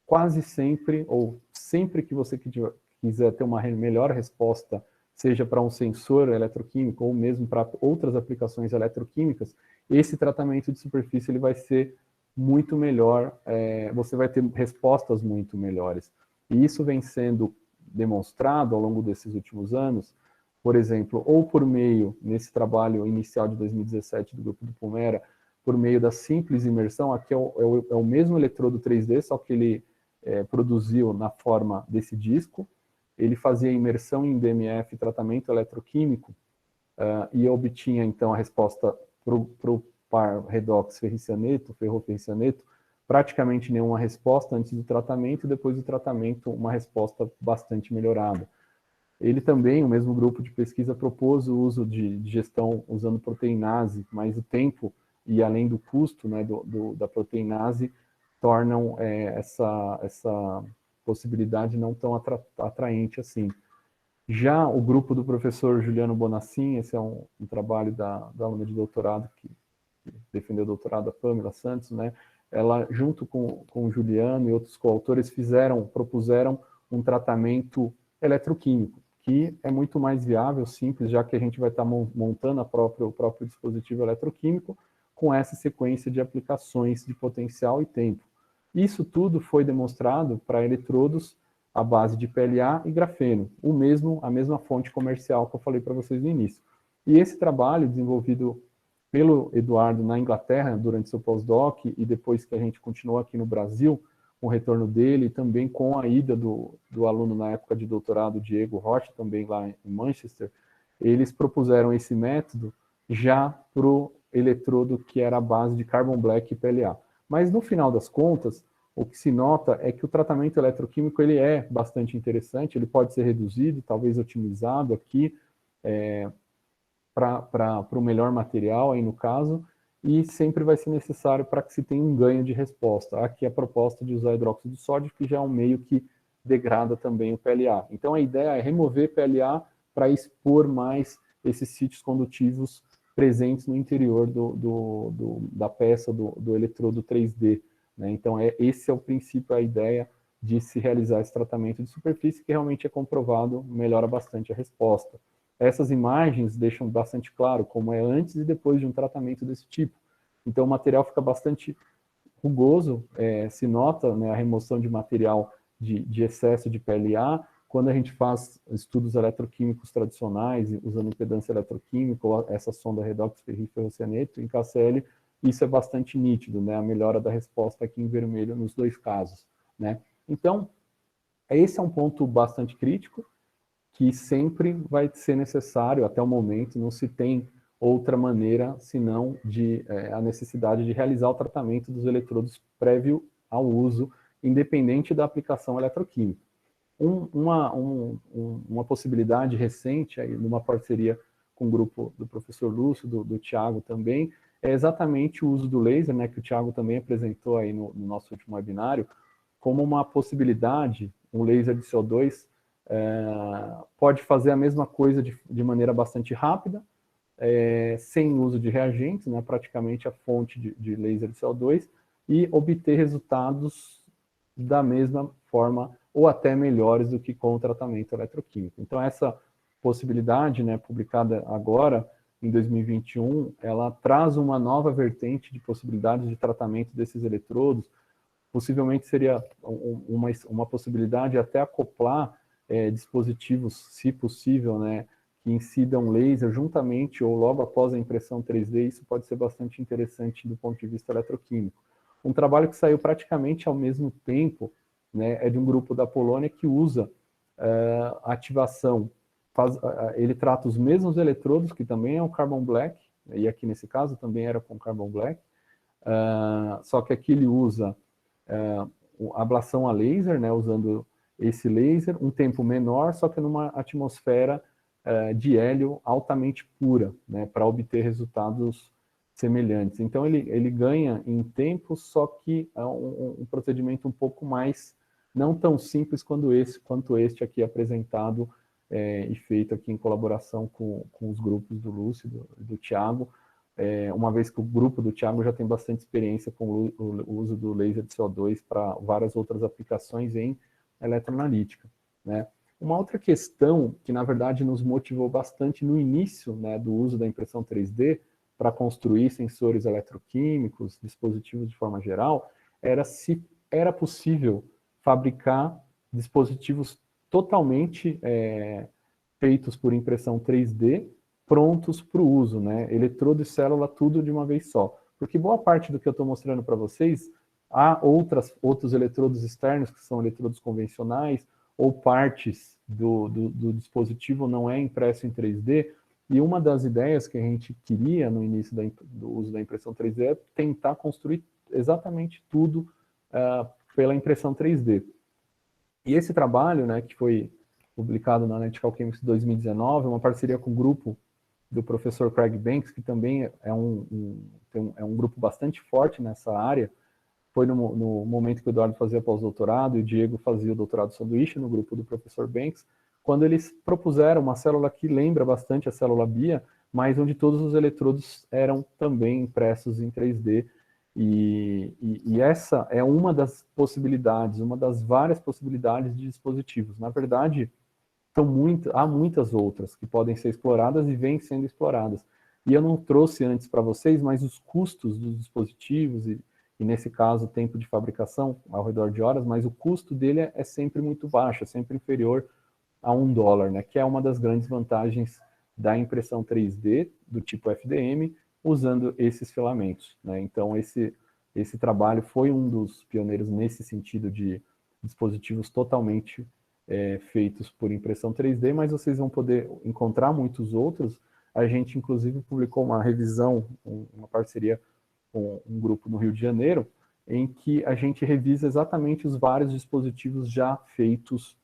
Speaker 3: quase sempre, ou sempre que você quiser ter uma melhor resposta, seja para um sensor eletroquímico ou mesmo para outras aplicações eletroquímicas, esse tratamento de superfície ele vai ser muito melhor, você vai ter respostas muito melhores. E isso vem sendo demonstrado ao longo desses últimos anos, por exemplo, ou por meio, nesse trabalho inicial de 2017 do grupo do Pulmera, por meio da simples imersão. Aqui é o mesmo eletrodo 3D, só que ele produziu na forma desse disco. ele fazia imersão em DMF, tratamento eletroquímico, e obtinha, então, a resposta para o par redox ferricianeto, ferroferricianeto, praticamente nenhuma resposta antes do tratamento, e depois do tratamento, uma resposta bastante melhorada. Ele também, o mesmo grupo de pesquisa, propôs o uso de digestão usando proteinase, mas o tempo e além do custo, né, da proteinase, tornam essa possibilidade não tão atraente assim. Já o grupo do professor Juliano Bonassin, esse é um trabalho da aluna de doutorado que defendeu o doutorado, a Pamela Santos, né? Ela, junto com o Juliano e outros coautores, propuseram um tratamento eletroquímico, que é muito mais viável, simples, já que a gente vai estar montando o próprio dispositivo eletroquímico com essa sequência de aplicações de potencial e tempo. Isso tudo foi demonstrado para eletrodos à base de PLA e grafeno, a mesma fonte comercial que eu falei para vocês no início. E esse trabalho, desenvolvido pelo Eduardo na Inglaterra, durante seu pós-doc, e depois que a gente continuou aqui no Brasil, com o retorno dele, e também com a ida do aluno na época de doutorado, Diego Rocha, também lá em Manchester, eles propuseram esse método já para o eletrodo que era a base de carbon black e PLA. Mas, no final das contas, o que se nota é que o tratamento eletroquímico ele é bastante interessante, ele pode ser reduzido, talvez otimizado aqui, para o melhor material, aí no caso, e sempre vai ser necessário para que se tenha um ganho de resposta. Aqui a proposta de usar hidróxido de sódio, que já é um meio que degrada também o PLA. Então a ideia é remover PLA para expor mais esses sítios condutivos presentes no interior da peça do eletrodo 3D. Né? Então esse é o princípio, a ideia de se realizar esse tratamento de superfície, que realmente é comprovado, melhora bastante a resposta. Essas imagens deixam bastante claro como é antes e depois de um tratamento desse tipo. Então o material fica bastante rugoso, se nota, né, a remoção de material de excesso de PLA. Quando a gente faz estudos eletroquímicos tradicionais, usando impedância eletroquímica, ou essa sonda redox ferricianeto em KCl, isso é bastante nítido, né, a melhora da resposta aqui em vermelho nos dois casos. Né? Então, esse é um ponto bastante crítico, que sempre vai ser necessário, até o momento, não se tem outra maneira, senão a necessidade de realizar o tratamento dos eletrodos prévio ao uso, independente da aplicação eletroquímica. Uma possibilidade recente, aí, numa parceria com o grupo do professor Lúcio, do Thiago também, é exatamente o uso do laser, né, que o Thiago também apresentou aí no nosso último webinário, como uma possibilidade, um laser de CO2, pode fazer a mesma coisa de maneira bastante rápida, sem uso de reagentes, né, praticamente a fonte de laser de CO2, e obter resultados da mesma forma ou até melhores do que com o tratamento eletroquímico. Então essa possibilidade, né, publicada agora, em 2021, ela traz uma nova vertente de possibilidades de tratamento desses eletrodos. Possivelmente seria uma possibilidade até acoplar dispositivos, se possível, né, que incidam laser juntamente ou logo após a impressão 3D. Isso pode ser bastante interessante do ponto de vista eletroquímico. Um trabalho que saiu praticamente ao mesmo tempo, né, é de um grupo da Polônia que usa ativação. Ele trata os mesmos eletrodos, que também é o carbon black, e aqui nesse caso também era com carbon black, só que aqui ele usa a ablação a laser, né, usando esse laser, um tempo menor, só que numa atmosfera de hélio altamente pura, né, para obter resultados semelhantes. Então ele ganha em tempo, só que é um procedimento um pouco mais, não tão simples quanto este aqui apresentado e feito aqui em colaboração com os grupos do Lúcio e do Thiago, uma vez que o grupo do Thiago já tem bastante experiência com o uso do laser de CO2 para várias outras aplicações em eletroanalítica. Né? Uma outra questão que, na verdade, nos motivou bastante no início, né, do uso da impressão 3D para construir sensores eletroquímicos, dispositivos de forma geral, era se era possível fabricar dispositivos totalmente feitos por impressão 3D, prontos para o uso, né? Eletrodo e célula, tudo de uma vez só. Porque boa parte do que eu estou mostrando para vocês, há outros eletrodos externos, que são eletrodos convencionais, ou partes do dispositivo não é impresso em 3D, e uma das ideias que a gente queria no início do uso da impressão 3D é tentar construir exatamente tudo pela impressão 3D. E esse trabalho, né, que foi publicado na Analytical Chemistry 2019, uma parceria com o grupo do professor Craig Banks, que também é um grupo bastante forte nessa área. Foi no momento que o Eduardo fazia pós-doutorado e o Diego fazia o doutorado sanduíche no grupo do professor Banks, quando eles propuseram uma célula que lembra bastante a célula BIA, mas onde todos os eletrodos eram também impressos em 3D. E essa é uma das possibilidades, uma das várias possibilidades de dispositivos. Na verdade, há muitas outras que podem ser exploradas e vêm sendo exploradas. E eu não trouxe antes para vocês, mas os custos dos dispositivos, e nesse caso o tempo de fabricação ao redor de horas, mas o custo dele é sempre muito baixo, é sempre inferior a $1, né, que é uma das grandes vantagens da impressão 3D do tipo FDM, usando esses filamentos, né? Então esse trabalho foi um dos pioneiros nesse sentido de dispositivos totalmente feitos por impressão 3D, mas vocês vão poder encontrar muitos outros. A gente inclusive publicou uma revisão, uma parceria com um grupo no Rio de Janeiro, em que a gente revisa exatamente os vários dispositivos já feitos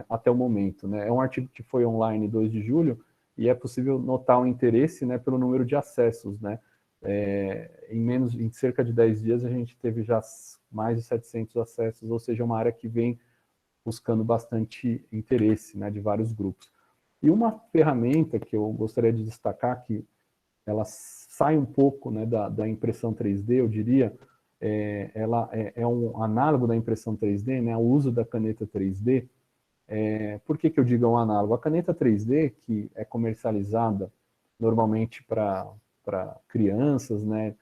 Speaker 3: até o momento, né? É um artigo que foi online 2 de julho, e é possível notar o interesse, né, pelo número de acessos, né? Em cerca de 10 dias a gente teve já mais de 700 acessos, ou seja, uma área que vem buscando bastante interesse, né, de vários grupos. E uma ferramenta que eu gostaria de destacar, que ela sai um pouco, né, da impressão 3D, eu diria, ela é um análogo da impressão 3D, né, o uso da caneta 3D. Por que eu digo um análogo? A caneta 3D, que é comercializada normalmente para crianças, né,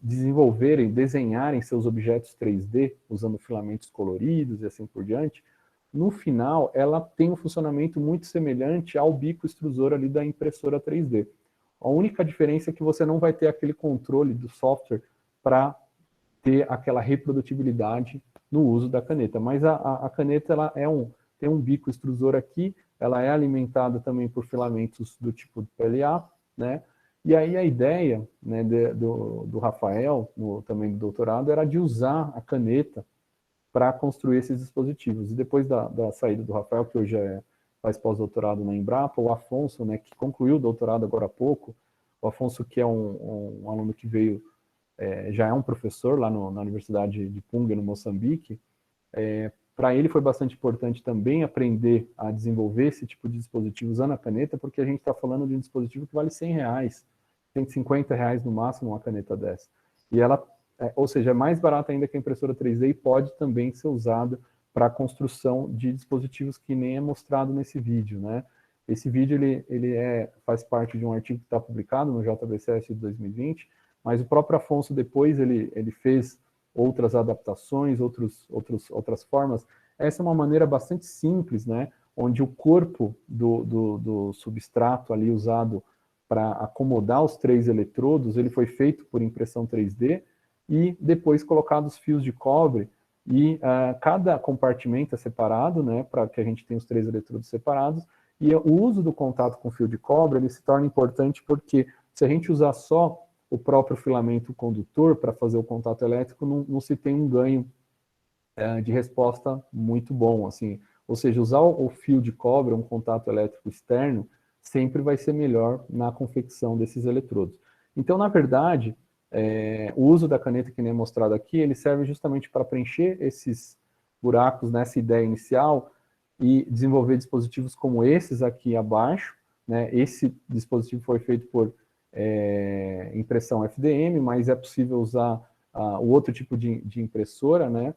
Speaker 3: desenvolverem, desenharem seus objetos 3D usando filamentos coloridos e assim por diante, no final ela tem um funcionamento muito semelhante ao bico extrusor ali da impressora 3D. A única diferença é que você não vai ter aquele controle do software para ter aquela reprodutibilidade no uso da caneta. Mas a caneta ela tem um bico extrusor aqui, ela é alimentada também por filamentos do tipo PLA, né? E aí a ideia, né, do Rafael, também do doutorado, era de usar a caneta para construir esses dispositivos. E depois da saída do Rafael, que hoje faz pós-doutorado na Embrapa, o Afonso, né, que concluiu o doutorado agora há pouco, o Afonso, que é um aluno que veio, já é um professor lá na Universidade de Punga, no Moçambique, para ele foi bastante importante também aprender a desenvolver esse tipo de dispositivo usando a caneta, porque a gente está falando de um dispositivo que vale R$100, R$150 no máximo uma caneta dessa. E ela, ou seja, é mais barata ainda que a impressora 3D e pode também ser usada para a construção de dispositivos que nem é mostrado nesse vídeo, né? Esse vídeo ele faz parte de um artigo que está publicado no JBCS de 2020, mas o próprio Afonso depois ele fez outras adaptações, outras formas. Essa é uma maneira bastante simples, né, onde o corpo do substrato ali usado para acomodar os 3 eletrodos, ele foi feito por impressão 3D e depois colocados fios de cobre e cada compartimento é separado, né, para que a gente tenha os 3 eletrodos separados, e o uso do contato com fio de cobre ele se torna importante porque se a gente usar só o próprio filamento condutor para fazer o contato elétrico, não se tem um ganho de resposta muito bom, assim. Ou seja, usar o fio de cobre, um contato elétrico externo, sempre vai ser melhor na confecção desses eletrodos. Então, na verdade, o uso da caneta que nem é mostrado aqui, ele serve justamente para preencher esses buracos nessa ideia inicial e desenvolver dispositivos como esses aqui abaixo, né? Esse dispositivo foi feito por impressão FDM, mas é possível usar o outro tipo de impressora, né,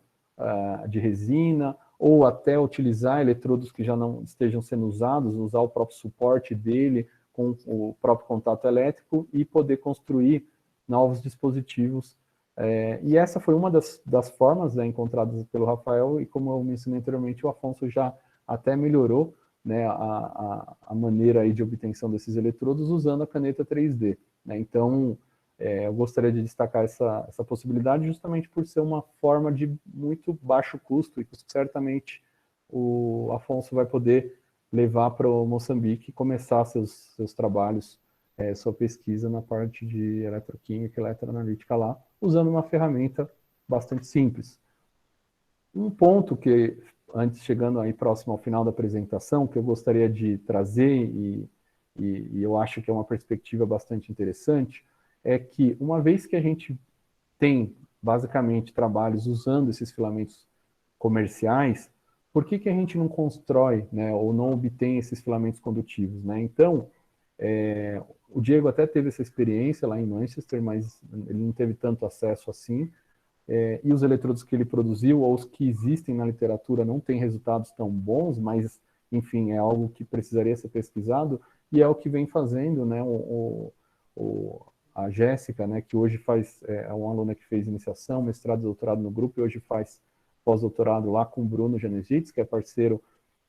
Speaker 3: de resina, ou até utilizar eletrodos que já não estejam sendo usados, usar o próprio suporte dele com o próprio contato elétrico e poder construir novos dispositivos. E essa foi uma das formas, né, encontradas pelo Rafael, e como eu mencionei anteriormente, o Afonso já até melhorou, né, a maneira aí de obtenção desses eletrodos usando a caneta 3D. Né? Então, eu gostaria de destacar essa possibilidade justamente por ser uma forma de muito baixo custo e que certamente o Afonso vai poder levar para o Moçambique e começar seus trabalhos, sua pesquisa na parte de eletroquímica e eletroanalítica lá, usando uma ferramenta bastante simples. Um ponto que, antes, chegando aí próximo ao final da apresentação, que eu gostaria de trazer, e eu acho que é uma perspectiva bastante interessante, é que uma vez que a gente tem, basicamente, trabalhos usando esses filamentos comerciais, por que a gente não constrói, né, ou não obtém esses filamentos condutivos, né? Então, o Diego até teve essa experiência lá em Manchester, mas ele não teve tanto acesso assim, e os eletrodos que ele produziu, ou os que existem na literatura, não têm resultados tão bons, mas, enfim, é algo que precisaria ser pesquisado, e é o que vem fazendo, né, a Jéssica, né, que hoje é uma aluna que fez iniciação, mestrado e doutorado no grupo, e hoje faz pós-doutorado lá com o Bruno Genesites, que é parceiro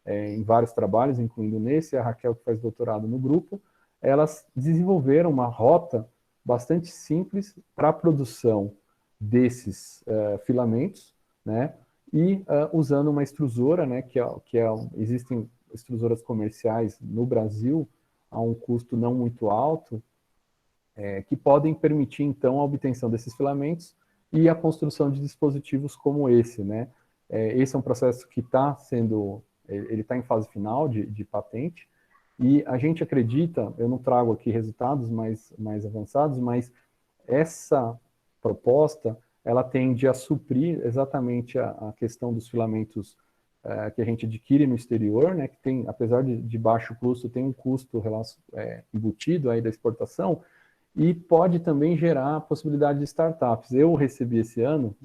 Speaker 3: em vários trabalhos, incluindo nesse, a Raquel, que faz doutorado no grupo. Elas desenvolveram uma rota bastante simples para a produção desses filamentos, né, e usando uma extrusora, né, existem extrusoras comerciais no Brasil a um custo não muito alto, que podem permitir, então, a obtenção desses filamentos e a construção de dispositivos como esse, né. Esse é um processo que está ele está em fase final de patente, e a gente acredita, eu não trago aqui resultados mais avançados, mas essa proposta, ela tende a suprir exatamente a questão dos filamentos que a gente adquire no exterior, né, que tem, apesar de baixo custo, tem um custo embutido aí da exportação, e pode também gerar a possibilidade de startups. Eu recebi esse ano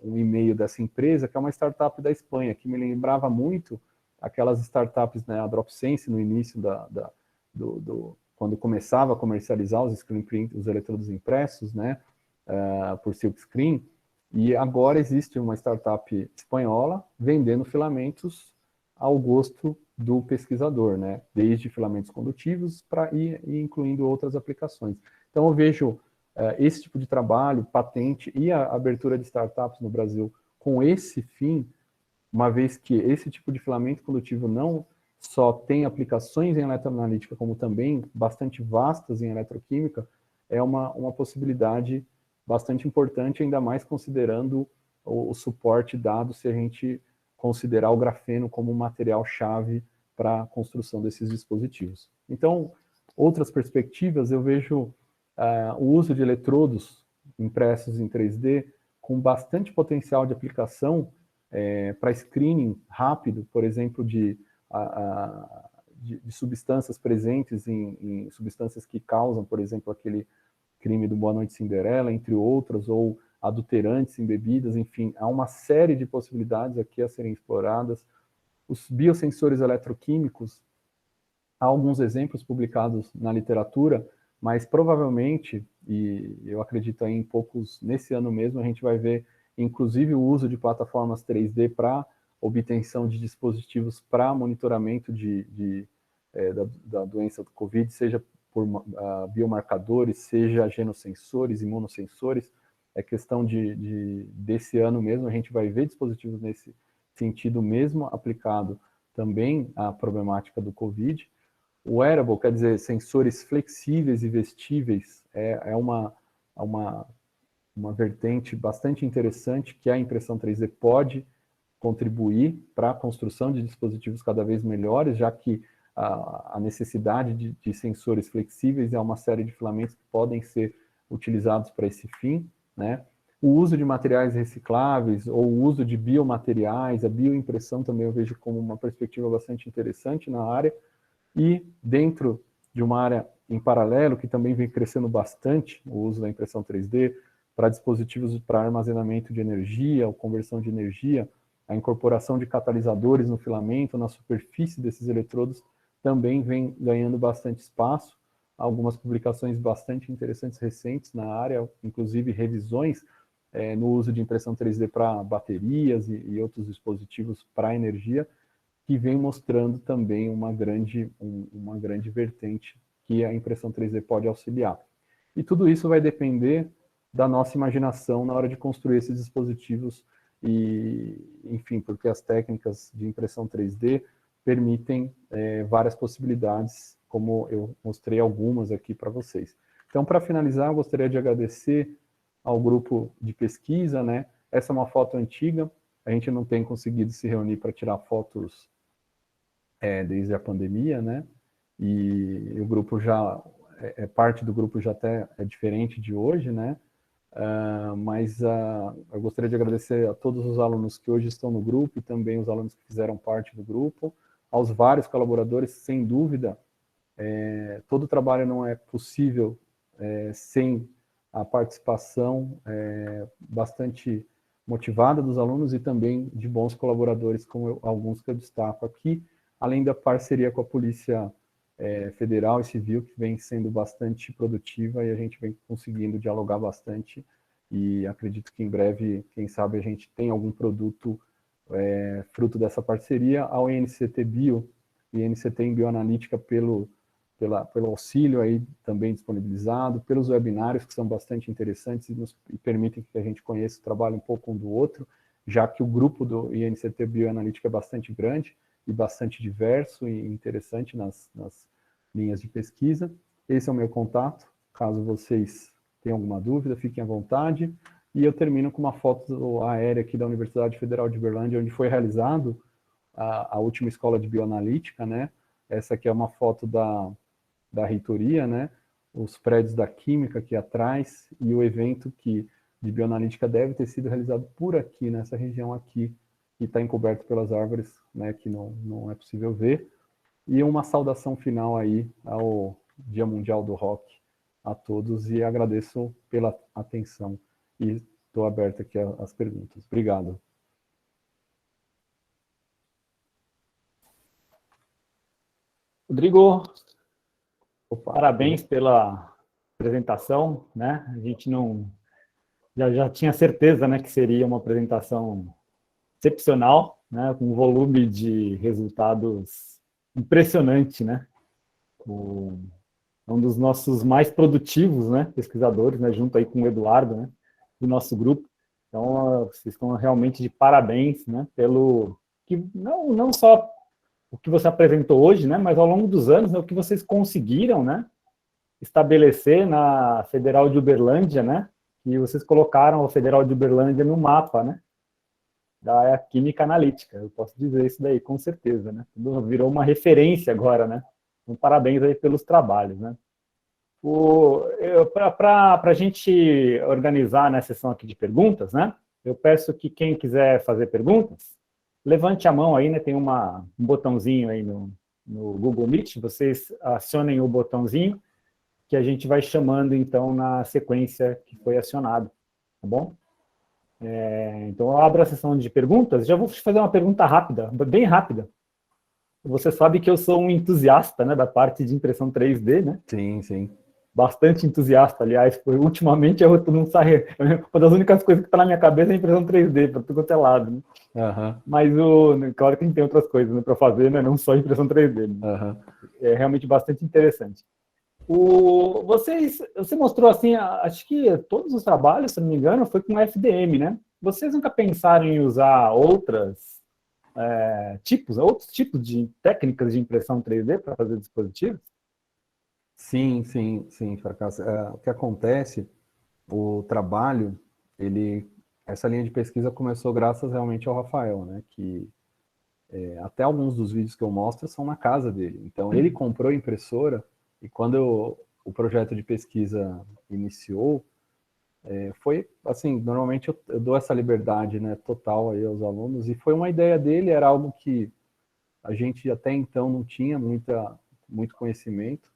Speaker 3: um e-mail dessa empresa, que é uma startup da Espanha, que me lembrava muito aquelas startups, né, a DropSense, no início quando começava a comercializar os screen print, os eletrodos impressos, né, por silkscreen, e agora existe uma startup espanhola vendendo filamentos ao gosto do pesquisador, né, desde filamentos condutivos e incluindo outras aplicações. Então eu vejo esse tipo de trabalho, patente e a abertura de startups no Brasil com esse fim, uma vez que esse tipo de filamento condutivo não só tem aplicações em eletroanalítica, como também bastante vastas em eletroquímica, é uma possibilidade bastante importante, ainda mais considerando o suporte dado se a gente considerar o grafeno como um material-chave para a construção desses dispositivos. Então, outras perspectivas, eu vejo o uso de eletrodos impressos em 3D com bastante potencial de aplicação para screening rápido, por exemplo, de substâncias presentes em substâncias que causam, por exemplo, aquele crime do Boa Noite Cinderela, entre outras, ou adulterantes em bebidas, enfim, há uma série de possibilidades aqui a serem exploradas. Os biosensores eletroquímicos, há alguns exemplos publicados na literatura, mas provavelmente, e eu acredito aí em poucos, nesse ano mesmo, a gente vai ver, inclusive, o uso de plataformas 3D para obtenção de dispositivos para monitoramento da doença do Covid, seja por biomarcadores, seja genosensores, imunossensores. É questão desse ano mesmo, a gente vai ver dispositivos nesse sentido mesmo, aplicado também à problemática do Covid. O wearable, quer dizer, sensores flexíveis e vestíveis, é uma vertente bastante interessante que a impressão 3D pode contribuir para a construção de dispositivos cada vez melhores, já que a necessidade de sensores flexíveis é uma série de filamentos que podem ser utilizados para esse fim, né? O uso de materiais recicláveis ou o uso de biomateriais, a bioimpressão também eu vejo como uma perspectiva bastante interessante na área, e dentro de uma área em paralelo, que também vem crescendo bastante, o uso da impressão 3D para dispositivos para armazenamento de energia ou conversão de energia, a incorporação de catalisadores no filamento, na superfície desses eletrodos, também vem ganhando bastante espaço. Algumas publicações bastante interessantes recentes na área, inclusive revisões no uso de impressão 3D para baterias e outros dispositivos para energia, que vem mostrando também uma grande vertente que a impressão 3D pode auxiliar. E tudo isso vai depender da nossa imaginação na hora de construir esses dispositivos e, enfim, porque as técnicas de impressão 3D permitem várias possibilidades, como eu mostrei algumas aqui para vocês. Então, para finalizar, eu gostaria de agradecer ao grupo de pesquisa, né? Essa é uma foto antiga, a gente não tem conseguido se reunir para tirar fotos desde a pandemia, né? E o grupo já, parte do grupo já até é diferente de hoje, né? Mas eu gostaria de agradecer a todos os alunos que hoje estão no grupo e também os alunos que fizeram parte do grupo, aos vários colaboradores, sem dúvida, todo o trabalho não é possível sem a participação bastante motivada dos alunos e também de bons colaboradores, como alguns que eu destaco aqui, além da parceria com a Polícia Federal e Civil, que vem sendo bastante produtiva e a gente vem conseguindo dialogar bastante, e acredito que em breve, quem sabe, a gente tem algum produto fruto dessa parceria. Ao INCT Bio e INCT em Bioanalítica pelo auxílio aí também disponibilizado, pelos webinários que são bastante interessantes e permitem que a gente conheça o trabalho um pouco um do outro, já que o grupo do INCT Bioanalítica é bastante grande e bastante diverso e interessante nas linhas de pesquisa. Esse é o meu contato, caso vocês tenham alguma dúvida, fiquem à vontade. E eu termino com uma foto aérea aqui da Universidade Federal de Uberlândia, onde foi realizado a última escola de bioanalítica, né? Essa aqui é uma foto da reitoria, né? Os prédios da Química aqui atrás e o evento de bioanalítica deve ter sido realizado por aqui, nessa região aqui, que está encoberto pelas árvores, né? Que não é possível ver. E uma saudação final aí ao Dia Mundial do Rock a todos e agradeço pela atenção e estou aberto aqui às perguntas. Obrigado.
Speaker 1: Rodrigo,
Speaker 3: Opa.
Speaker 1: parabéns pela apresentação, né? A gente já tinha certeza, né, que seria uma apresentação excepcional, né, com um volume de resultados impressionante, né? Um dos nossos mais produtivos, né, pesquisadores, né, junto aí com o Eduardo, né, do nosso grupo. Então, vocês estão realmente de parabéns, né, pelo que não só o que você apresentou hoje, né, mas ao longo dos anos, né, o que vocês conseguiram, né, estabelecer na Federal de Uberlândia, né, e vocês colocaram a Federal de Uberlândia no mapa, né, da química analítica. Eu posso dizer isso daí, com certeza, né, virou uma referência agora, né. Então, parabéns aí pelos trabalhos, né. Para a gente organizar, né, a sessão aqui de perguntas, né, eu peço que quem quiser fazer perguntas, levante a mão aí, né, tem um botãozinho aí no Google Meet, vocês acionem o botãozinho, que a gente vai chamando, então, na sequência que foi acionado, tá bom? Então, eu abro a sessão de perguntas, já vou fazer uma pergunta rápida, bem rápida. Você sabe que eu sou um entusiasta, né, da parte de impressão 3D, né?
Speaker 3: Sim, sim.
Speaker 1: Bastante entusiasta, aliás, ultimamente todo mundo sai, uma das únicas coisas que está na minha cabeça é a impressão 3D, para tudo quanto é lado, né?
Speaker 3: Uhum.
Speaker 1: Mas, claro que a gente tem outras coisas, né, para fazer, né, não só impressão 3D. Né?
Speaker 3: Uhum.
Speaker 1: É realmente bastante interessante. Você mostrou, assim, acho que todos os trabalhos, se não me engano, foi com FDM, né? Vocês nunca pensaram em usar outros tipos de técnicas de impressão 3D para fazer dispositivos?
Speaker 3: Sim, Fracasso. O que acontece, o trabalho, essa linha de pesquisa começou graças realmente ao Rafael, né? Que até alguns dos vídeos que eu mostro são na casa dele. Então, ele comprou a impressora e quando o projeto de pesquisa iniciou, foi assim, normalmente eu dou essa liberdade, né, total aí aos alunos, e foi uma ideia dele, era algo que a gente até então não tinha muito conhecimento,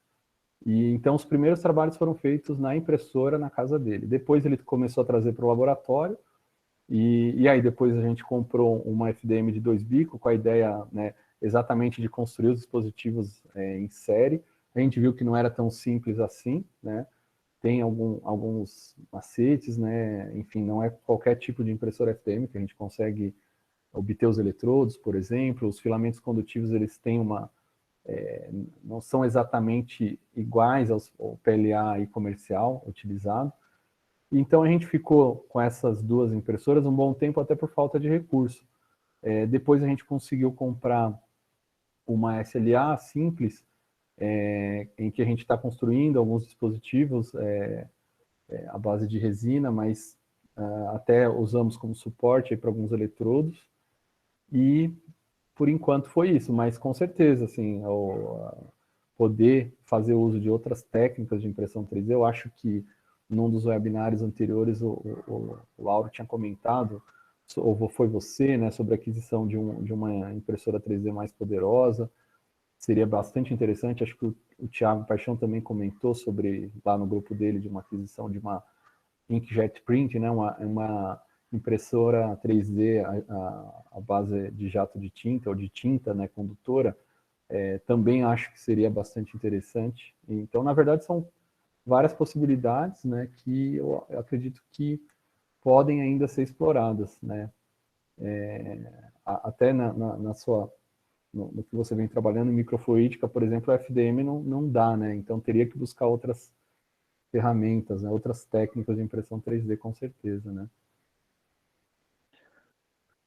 Speaker 3: e então os primeiros trabalhos foram feitos na impressora na casa dele. Depois ele começou a trazer para o laboratório, e aí depois a gente comprou uma FDM de 2 bicos com a ideia, né, exatamente de construir os dispositivos em série. A gente viu que não era tão simples assim, né? Tem alguns macetes, né? Enfim, não é qualquer tipo de impressora FDM que a gente consegue obter os eletrodos, por exemplo. Os filamentos condutivos, eles têm não são exatamente iguais ao PLA aí comercial utilizado. Então a gente ficou com essas duas impressoras um bom tempo, até por falta de recurso. Depois a gente conseguiu comprar uma SLA simples, em que a gente está construindo alguns dispositivos à base de resina, mas até usamos como suporte para alguns eletrodos. E por enquanto foi isso, mas com certeza, assim, poder fazer uso de outras técnicas de impressão 3D, eu acho que num dos webinários anteriores o Lauro tinha comentado, ou foi você, né, sobre a aquisição de uma impressora 3D mais poderosa. Seria bastante interessante. Acho que o Thiago Paixão também comentou sobre, lá no grupo dele, de uma aquisição de uma inkjet print, né, uma impressora 3D à base de jato de tinta, ou de tinta, né, condutora. Também acho que seria bastante interessante. Então, na verdade, são várias possibilidades, né, que eu acredito que podem ainda ser exploradas, né. Até na sua, no que você vem trabalhando em microfluídica, por exemplo, o FDM não dá, né, então teria que buscar outras ferramentas, né, outras técnicas de impressão 3D, com certeza, né.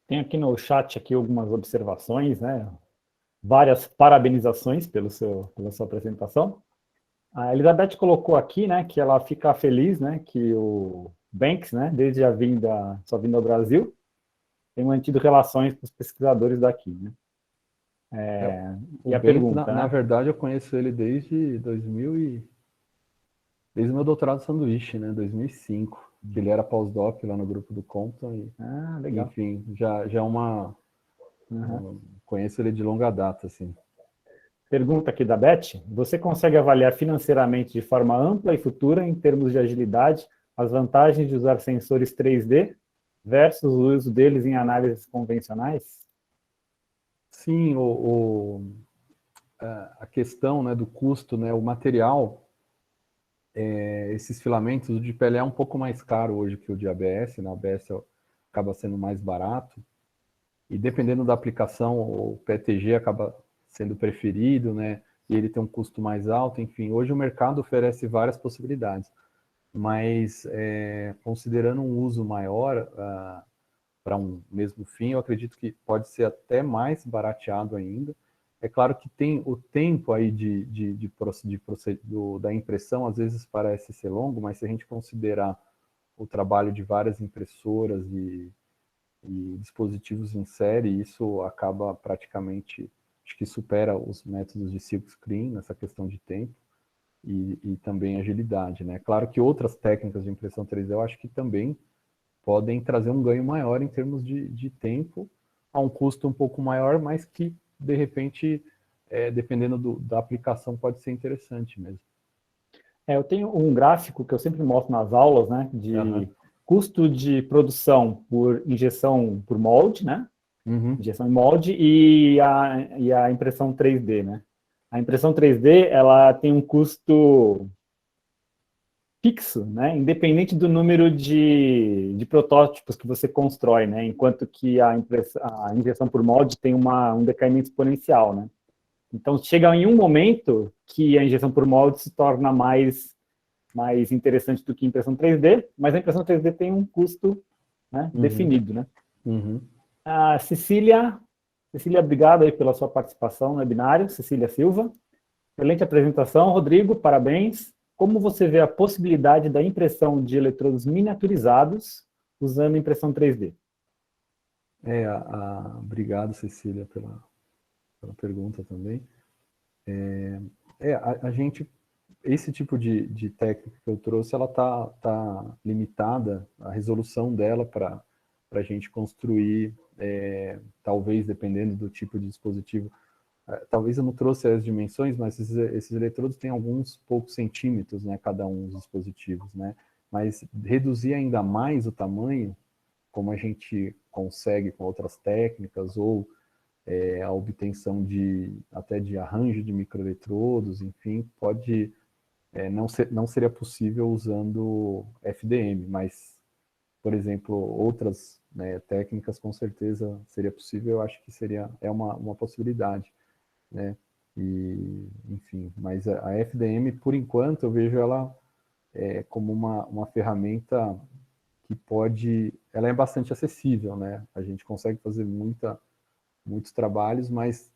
Speaker 1: Tem aqui no chat aqui algumas observações, né? Várias parabenizações pela sua apresentação. A Elizabeth colocou aqui, né, que ela fica feliz, né, que o Banks, né, desde sua vinda ao Brasil, tem mantido relações com os pesquisadores daqui, né.
Speaker 3: O
Speaker 1: E a
Speaker 3: Banks,
Speaker 1: pergunta,
Speaker 3: na
Speaker 1: né?
Speaker 3: verdade, eu conheço ele desde 2000 desde o meu doutorado de sanduíche, né, 2005, que ele era pós-doc lá no grupo do Compton, e,
Speaker 1: Legal.
Speaker 3: enfim, já é uma... conheço ele de longa data, assim.
Speaker 1: Pergunta aqui da Beth: você consegue avaliar financeiramente de forma ampla e futura, em termos de agilidade, as vantagens de usar sensores 3D versus o uso deles em análises convencionais?
Speaker 3: Sim, a questão, né, do custo, né, o material, esses filamentos, o de PLA é um pouco mais caro hoje que o de ABS, né, o ABS acaba sendo mais barato, e dependendo da aplicação, o PETG acaba sendo preferido, né, e ele tem um custo mais alto, enfim, hoje o mercado oferece várias possibilidades, mas considerando um uso maior para um mesmo fim, eu acredito que pode ser até mais barateado ainda. É claro que tem o tempo aí da impressão, às vezes parece ser longo, mas se a gente considerar o trabalho de várias impressoras e dispositivos em série, isso acaba praticamente, acho que supera os métodos de silkscreen nessa questão de tempo e também agilidade, né? Claro que outras técnicas de impressão 3D eu acho que também podem trazer um ganho maior em termos de tempo, a um custo um pouco maior, mas que, de repente, dependendo da aplicação, pode ser interessante mesmo.
Speaker 1: Eu tenho um gráfico que eu sempre mostro nas aulas, né, de custo de produção por injeção por molde, né? Injeção em molde e a impressão 3D, né? A impressão 3D, ela tem um custo fixo, né? Independente do número de protótipos que você constrói, né? Enquanto que a injeção por molde tem um decaimento exponencial, né? Então, chega em um momento que a injeção por molde se torna mais interessante do que a impressão 3D, mas a impressão 3D tem um custo, né, definido, né? A Cecília, obrigado aí pela sua participação no webinário, Cecília Silva. Excelente apresentação, Rodrigo, parabéns. Como você vê a possibilidade da impressão de eletrodos miniaturizados usando impressão 3D?
Speaker 3: Obrigado, Cecília, pela pergunta também. A gente, esse tipo de técnica que eu trouxe, ela tá limitada, a resolução dela para a gente construir, talvez, dependendo do tipo de dispositivo, talvez eu não trouxe as dimensões, mas esses eletrodos têm alguns poucos centímetros, né, cada um dos dispositivos, né, mas reduzir ainda mais o tamanho, como a gente consegue com outras técnicas, ou a obtenção até de arranjo de microeletrodos, enfim, pode, não seria possível usando FDM, mas, por exemplo, outras, né, técnicas com certeza seria possível, eu acho que uma possibilidade, né, e, enfim, mas a FDM, por enquanto, eu vejo ela como uma ferramenta que pode... Ela é bastante acessível, né? A gente consegue fazer muitos trabalhos, mas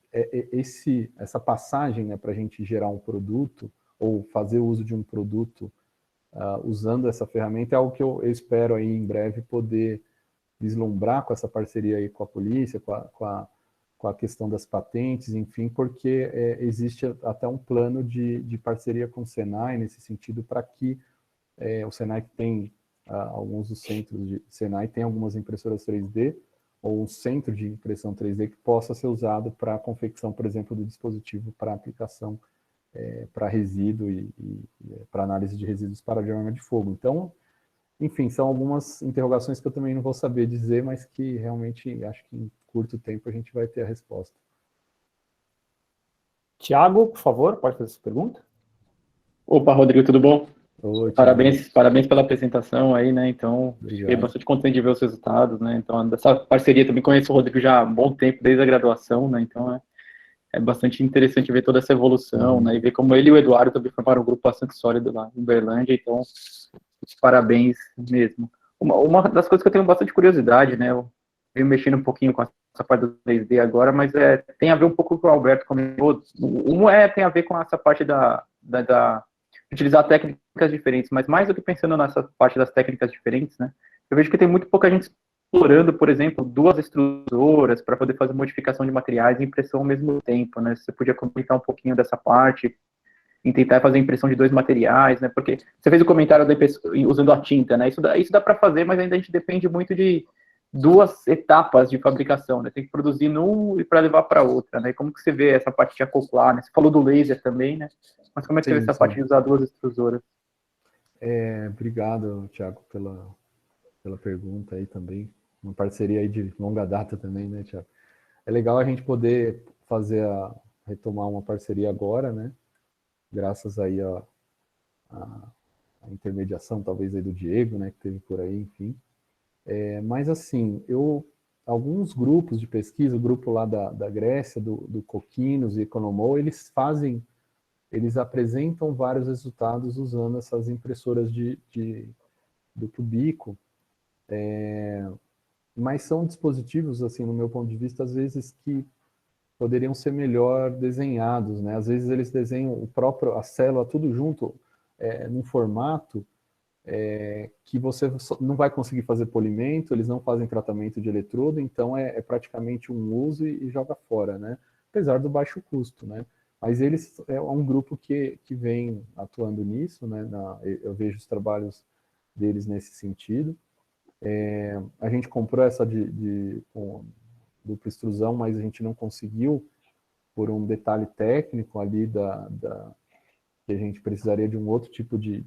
Speaker 3: essa passagem, né, para a gente gerar um produto ou fazer uso de um produto usando essa ferramenta é algo que eu espero aí em breve poder vislumbrar com essa parceria aí com a polícia, com a questão das patentes, enfim, porque existe até um plano de parceria com o Senai nesse sentido para que o Senai que tem alguns dos centros de Senai tem algumas impressoras 3D ou um centro de impressão 3D que possa ser usado para a confecção, por exemplo, do dispositivo para aplicação para resíduo e para análise de resíduos para de arma de fogo. Então, enfim, são algumas interrogações que eu também não vou saber dizer, mas que realmente acho que em curto tempo a gente vai ter a resposta.
Speaker 1: Tiago, por favor, pode fazer essa pergunta?
Speaker 4: Opa, Rodrigo, tudo bom?
Speaker 3: Oi,
Speaker 4: Parabéns pela apresentação aí, né? Então, fiquei bastante contente de ver os resultados, né? Então, dessa parceria também conheço o Rodrigo já há um bom tempo, desde a graduação, né? Então, é bastante interessante ver toda essa evolução, né? E ver como ele e o Eduardo também formaram um grupo bastante sólido lá em Uberlândia. Então, parabéns mesmo. Uma das coisas que eu tenho bastante curiosidade, né? Eu venho mexendo um pouquinho com essa parte do 3D agora, mas tem a ver um pouco com o Alberto comentou. Tem a ver com essa parte utilizar técnicas diferentes, mas mais do que pensando nessa parte das técnicas diferentes, né? Eu vejo que tem muito pouca gente explorando, por exemplo, duas extrusoras para poder fazer modificação de materiais e impressão ao mesmo tempo, né? Você podia comentar um pouquinho dessa parte, em tentar fazer a impressão de dois materiais, né? Porque você fez o comentário usando a tinta, né? Isso dá para fazer, mas ainda a gente depende muito de duas etapas de fabricação, né? Tem que produzir num e para levar para outra, né? Como que você vê essa parte de acoplar, né? Você falou do laser também, né? Mas como é que você vê essa parte de usar duas extrusoras?
Speaker 3: Obrigado, Thiago, pela pergunta aí também. Uma parceria aí de longa data também, né, Thiago? É legal a gente poder retomar uma parceria agora, né? Graças aí a intermediação, talvez, aí do Diego, né, que teve por aí, enfim. Mas, assim, alguns grupos de pesquisa, o grupo lá da Grécia, do Kokinos e Economou, eles apresentam vários resultados usando essas impressoras do tubico, mas são dispositivos, assim, no meu ponto de vista, às vezes que poderiam ser melhor desenhados, né? Às vezes eles desenham a célula tudo junto, num formato que você não vai conseguir fazer polimento, eles não fazem tratamento de eletrodo, então é praticamente um uso e joga fora, né? Apesar do baixo custo, né? Mas eles é um grupo que vem atuando nisso, né? Eu vejo os trabalhos deles nesse sentido. A gente comprou essa com dupla extrusão, mas a gente não conseguiu por um detalhe técnico ali que a gente precisaria de um outro tipo de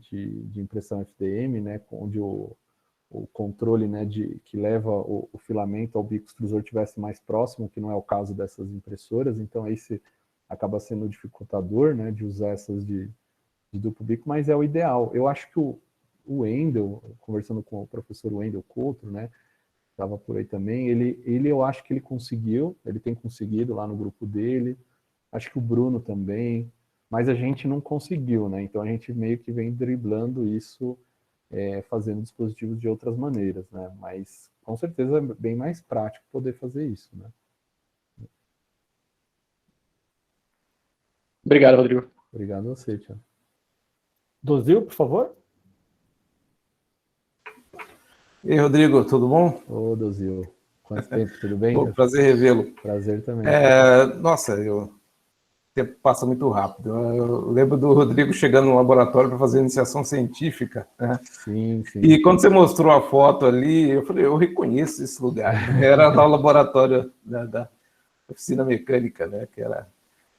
Speaker 3: impressão FDM, né, onde o controle, né, que leva o filamento ao bico extrusor tivesse mais próximo, que não é o caso dessas impressoras, então esse acaba sendo o dificultador, né, de usar essas de duplo bico, mas é o ideal. Eu acho que o Wendel, conversando com o professor Wendel Coutro, né, estava por aí também, eu acho que ele tem conseguido lá no grupo dele, acho que o Bruno também, mas a gente não conseguiu, né? Então a gente meio que vem driblando isso, fazendo dispositivos de outras maneiras, né? Mas com certeza é bem mais prático poder fazer isso, né?
Speaker 4: Obrigado, Rodrigo.
Speaker 3: Obrigado a você, Tiago.
Speaker 1: Dozil, por favor.
Speaker 5: E aí, Rodrigo, tudo bom?
Speaker 3: Ô, Dozil, quanto tempo, tudo bem?
Speaker 5: Pô, prazer revê-lo.
Speaker 3: Prazer também.
Speaker 5: Nossa, o tempo passa muito rápido. Eu lembro do Rodrigo chegando no laboratório para fazer iniciação científica, né?
Speaker 3: Sim.
Speaker 5: E quando você mostrou a foto ali, eu falei, eu reconheço esse lugar. Era lá o laboratório da oficina mecânica, né? Que era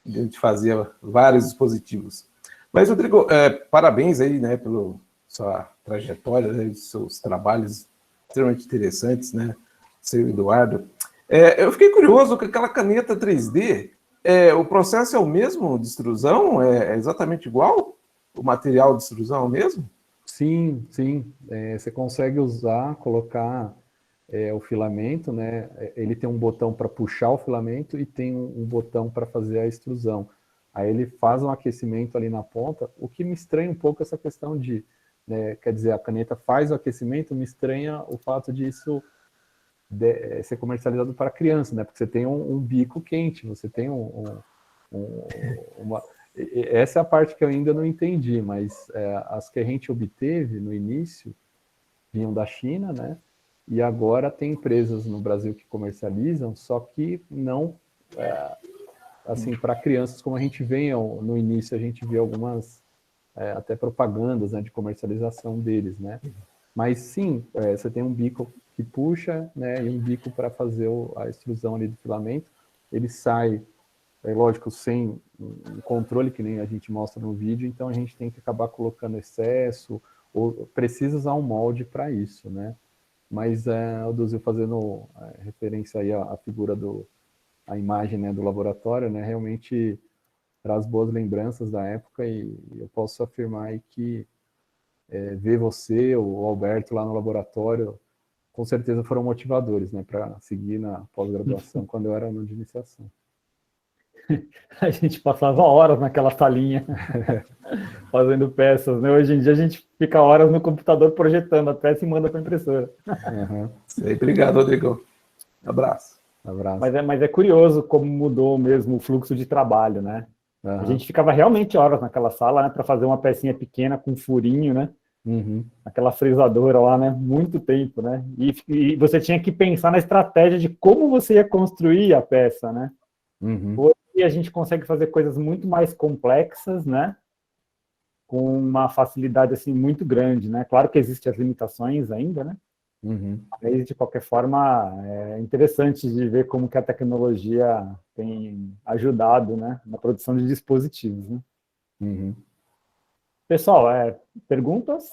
Speaker 5: onde a gente fazia vários dispositivos. Mas, Rodrigo, parabéns aí, né, pela sua trajetória, né, seus trabalhos extremamente interessantes, né, seu Eduardo. Eu fiquei curioso com aquela caneta 3D, o processo é o mesmo de extrusão? É exatamente igual? O material de extrusão é o mesmo?
Speaker 3: Sim. Você consegue colocar o filamento, né? Ele tem um botão para puxar o filamento e tem um botão para fazer a extrusão. Aí ele faz um aquecimento ali na ponta, o que me estranha um pouco essa questão de né, quer dizer, a caneta faz o aquecimento, me estranha o fato disso ser comercializado para criança, né? Porque você tem um bico quente, você tem uma... Essa é a parte que eu ainda não entendi, mas as que a gente obteve no início vinham da China, né? E agora tem empresas no Brasil que comercializam, só que não assim para crianças, como a gente vê no início, a gente vê algumas até propagandas, né, de comercialização deles, né? Mas sim, você tem um bico que puxa, né, e um bico para fazer a extrusão ali do filamento. Ele sai, lógico, sem um controle, que nem a gente mostra no vídeo, então a gente tem que acabar colocando excesso, ou precisa usar um molde para isso, né? Mas o Duzil fazendo referência aí à figura a imagem, né, do laboratório, né, realmente traz boas lembranças da época, e eu posso afirmar aí que ver você, o Alberto lá no laboratório, com certeza foram motivadores, né, para seguir na pós-graduação quando eu era aluno de iniciação.
Speaker 1: A gente passava horas naquela salinha fazendo peças, né? Hoje em dia a gente fica horas no computador projetando a peça e manda para a impressora.
Speaker 5: Sei. Obrigado, Rodrigo. Abraço.
Speaker 3: Abraço.
Speaker 1: Mas é curioso como mudou mesmo o fluxo de trabalho, né? A gente ficava realmente horas naquela sala, né, para fazer uma pecinha pequena com furinho, né? Aquela fresadora lá, né? Muito tempo, né? E você tinha que pensar na estratégia de como você ia construir a peça, né? Hoje a gente consegue fazer coisas muito mais complexas, né? Com uma facilidade assim muito grande, né? Claro que existem as limitações ainda, né? Mas, de qualquer forma, é interessante de ver como que a tecnologia tem ajudado, né, na produção de dispositivos, né? Pessoal, perguntas?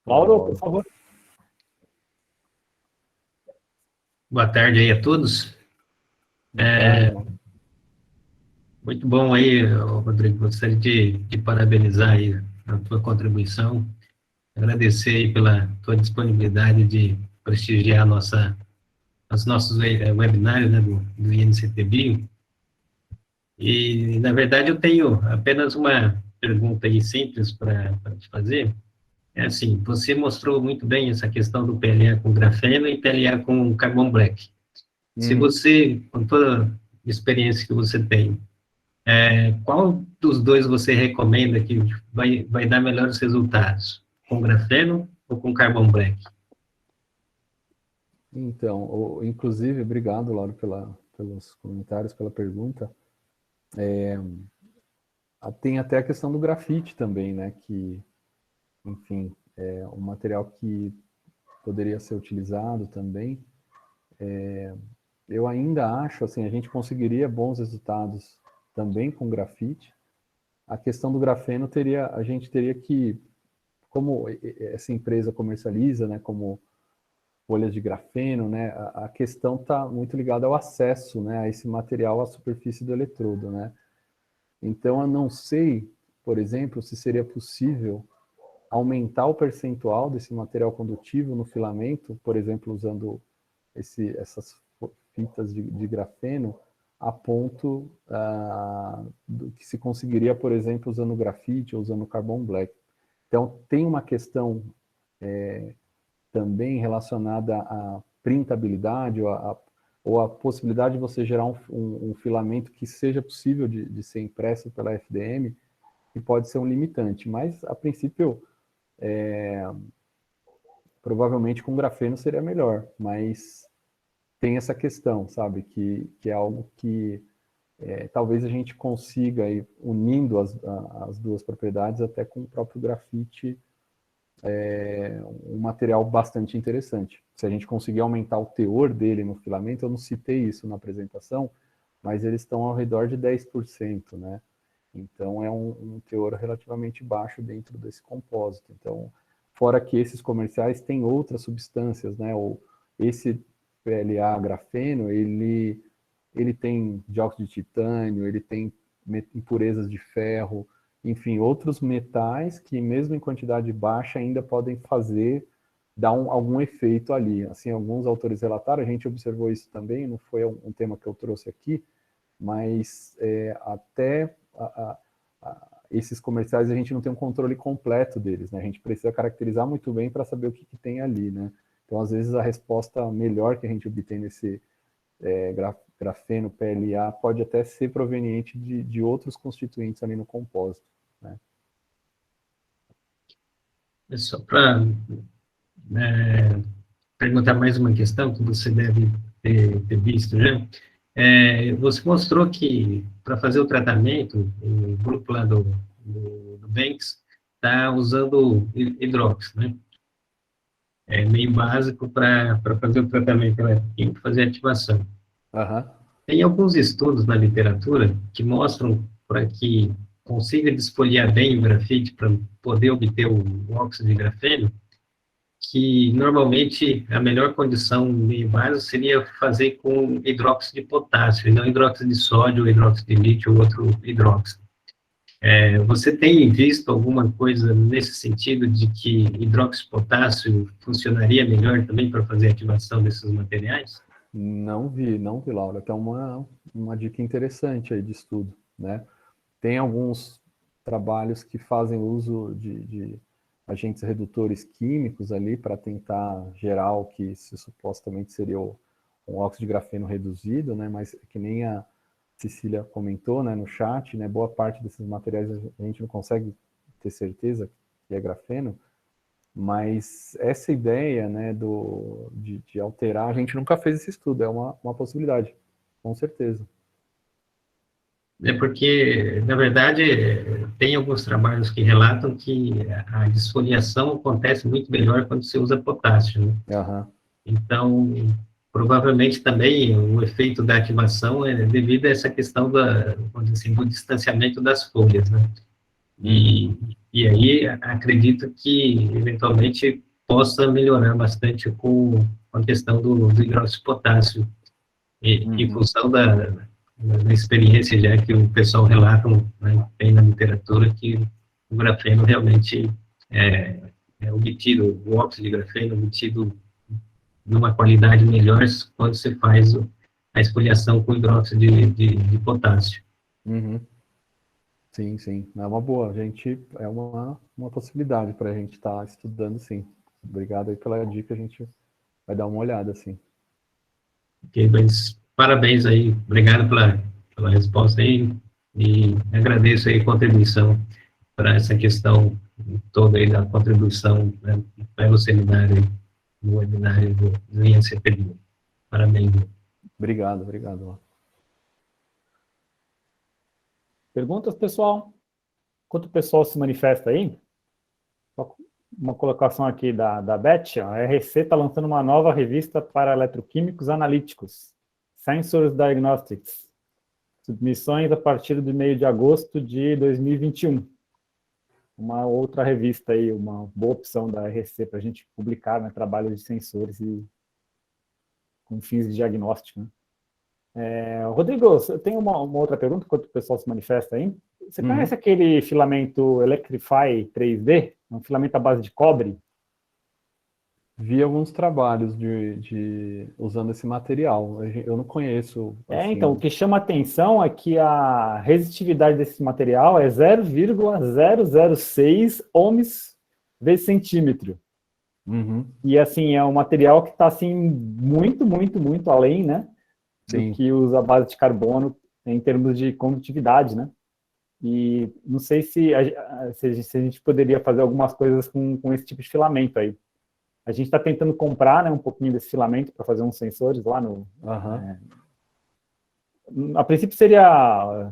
Speaker 1: Mauro, por favor.
Speaker 6: Boa tarde aí a todos. Muito bom aí, Rodrigo. Gostaria de parabenizar aí a tua contribuição, agradecer aí pela tua disponibilidade de prestigiar os nossos webinários, né, do INCT-Bio. E, na verdade, eu tenho apenas uma pergunta aí simples para te fazer. É assim, você mostrou muito bem essa questão do PLA com grafeno e PLA com carbon black. Se você, com toda a experiência que você tem, qual dos dois você recomenda que vai dar melhores resultados? Com grafeno ou com carbon black?
Speaker 3: Então, inclusive, obrigado, Lauro, pelos comentários, pela pergunta. Tem até a questão do grafite também, né? Que, enfim, é um material que poderia ser utilizado também. Eu ainda acho, assim, a gente conseguiria bons resultados também com grafite. A questão do grafeno a gente teria que, como essa empresa comercializa, né, como folhas de grafeno, né, a questão está muito ligada ao acesso, né, a esse material à superfície do eletrodo, né. Então, eu não sei, por exemplo, se seria possível aumentar o percentual desse material condutivo no filamento, por exemplo, usando essas fitas de grafeno, a ponto do que se conseguiria, por exemplo, usando grafite ou usando carbon black. Então, tem uma questão também relacionada à printabilidade ou a possibilidade de você gerar um filamento que seja possível de ser impresso pela FDM, que pode ser um limitante. Mas, a princípio, provavelmente com grafeno seria melhor, mas tem essa questão, sabe, que é algo que talvez a gente consiga, aí, unindo as duas propriedades, até com o próprio grafite, um material bastante interessante. Se a gente conseguir aumentar o teor dele no filamento, eu não citei isso na apresentação, mas eles estão ao redor de 10%, né? Então, é um teor relativamente baixo dentro desse compósito. Então, fora que esses comerciais têm outras substâncias, né? Esse PLA grafeno, ele tem dióxido de titânio, ele tem impurezas de ferro, enfim, outros metais que, mesmo em quantidade baixa, ainda podem fazer dá algum efeito ali. Assim, alguns autores relataram, a gente observou isso também, não foi um tema que eu trouxe aqui, mas até esses comerciais a gente não tem um controle completo deles, né? A gente precisa caracterizar muito bem para saber o que tem ali, né? Então, às vezes, a resposta melhor que a gente obtém nesse grafeno PLA pode até ser proveniente de outros constituintes ali no compósito, né?
Speaker 6: Só para perguntar mais uma questão que você deve ter visto já. Você mostrou que, para fazer o tratamento, o grupo lá do Banks está usando hidróxido, né? É meio básico para fazer o tratamento elétrico, fazer a ativação.
Speaker 3: Uhum.
Speaker 6: Tem alguns estudos na literatura que mostram para que consiga desfoliar bem o grafite para poder obter o óxido de grafeno, que normalmente a melhor condição meio básica seria fazer com hidróxido de potássio, e não hidróxido de sódio, hidróxido de lítio ou outro hidróxido. Você tem visto alguma coisa nesse sentido de que hidróxido de potássio funcionaria melhor também para fazer a ativação desses materiais?
Speaker 3: Não vi, Laura. Até uma dica interessante aí de estudo, né? Tem alguns trabalhos que fazem uso de agentes redutores químicos ali para tentar gerar o que supostamente seria um óxido de grafeno reduzido, né? Mas que nem a Cecília comentou, né, no chat, né? Boa parte desses materiais a gente não consegue ter certeza que é grafeno, mas essa ideia, né, de alterar, a gente nunca fez esse estudo, é uma possibilidade, com certeza.
Speaker 6: Porque, na verdade, tem alguns trabalhos que relatam que a desfoliação acontece muito melhor quando se usa potássio, né?
Speaker 3: Uhum.
Speaker 6: Então, provavelmente também o efeito da ativação é devido a essa questão vamos dizer assim, do distanciamento das folhas, né? E aí acredito que, eventualmente, possa melhorar bastante com a questão do hidróxido de potássio, em função da experiência já que o pessoal relata, né, tem na literatura, que o grafeno realmente é obtido, o óxido de grafeno é obtido numa qualidade melhor quando você faz a esfoliação com hidróxido de potássio.
Speaker 3: Uhum. Sim, sim. É uma boa. É uma possibilidade para a gente estar estudando, sim. Obrigado aí pela dica, a gente vai dar uma olhada, sim.
Speaker 6: Ok, mas parabéns aí, obrigado pela resposta aí, e agradeço aí a contribuição para essa questão toda aí da contribuição, né, pelo seminário, no webinário do INCPB. Parabéns.
Speaker 3: Obrigado.
Speaker 1: Perguntas, pessoal? Enquanto o pessoal se manifesta aí, uma colocação aqui da Beth, ó, a RC está lançando uma nova revista para eletroquímicos analíticos, Sensors Diagnostics, submissões a partir do meio de agosto de 2021. Uma outra revista aí, uma boa opção da RC para a gente publicar, né, trabalhos de sensores e com fins de diagnóstico, né? Rodrigo, eu tenho uma outra pergunta, enquanto o pessoal se manifesta aí. Você conhece aquele filamento Electrify 3D? É um filamento à base de cobre?
Speaker 3: Vi alguns trabalhos usando esse material. Eu não conheço. Assim.
Speaker 1: Então, o que chama atenção é que a resistividade desse material é 0,006 ohms vezes centímetro. E, assim, é um material que está, assim, muito, muito, muito além, né?
Speaker 3: Sim.
Speaker 1: Do que usa a base de carbono em termos de condutividade, né? E não sei se a gente poderia fazer algumas coisas com esse tipo de filamento aí. A gente está tentando comprar, né, um pouquinho desse filamento para fazer uns sensores lá no... a princípio seria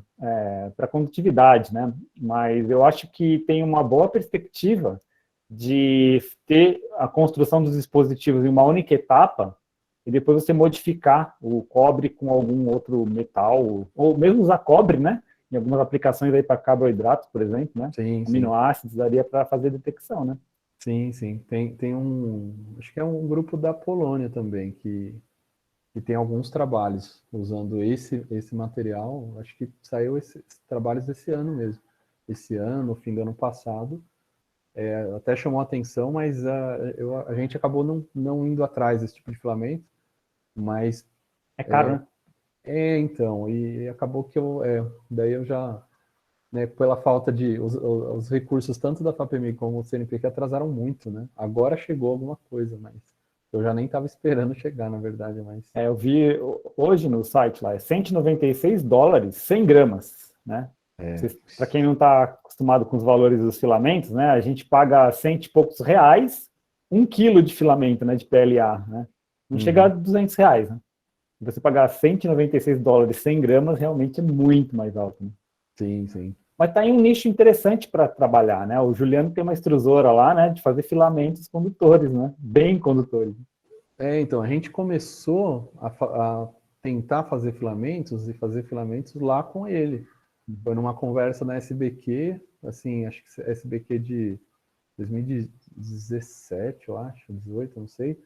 Speaker 1: para condutividade, né? Mas eu acho que tem uma boa perspectiva de ter a construção dos dispositivos em uma única etapa e depois você modificar o cobre com algum outro metal, ou mesmo usar cobre, né? Em algumas aplicações aí para carboidratos, por exemplo, né?
Speaker 3: Sim,
Speaker 1: aminoácidos, daria para fazer detecção, né?
Speaker 3: Sim. Tem acho que é um grupo da Polônia também, que tem alguns trabalhos usando esse material. Acho que saiu esses trabalhos esse ano mesmo. Esse ano, no fim do ano passado, até chamou a atenção, mas a gente acabou não indo atrás desse tipo de filamento, mas...
Speaker 1: É caro, né?
Speaker 3: Então, e acabou que daí eu já, né, pela falta de... Os recursos tanto da FAPEMIG como do CNPq atrasaram muito, né? Agora chegou alguma coisa, mas eu já nem estava esperando chegar, na verdade, mas...
Speaker 1: Eu vi hoje no site lá, é $196, 100 gramas, né? Para quem não está acostumado com os valores dos filamentos, né? A gente paga cento e poucos reais, 1 quilo de filamento, né? De PLA, né? Não chega a R$200, né? Você pagar $196, 100 gramas, realmente é muito mais alto, né?
Speaker 3: Sim, sim.
Speaker 1: Mas está em um nicho interessante para trabalhar, né? O Juliano tem uma extrusora lá, né? De fazer filamentos condutores, né? Bem condutores.
Speaker 3: Então, a gente começou a tentar fazer filamentos e fazer filamentos lá com ele. Foi numa conversa na SBQ, assim, acho que SBQ de 2017, eu acho, 18, não sei.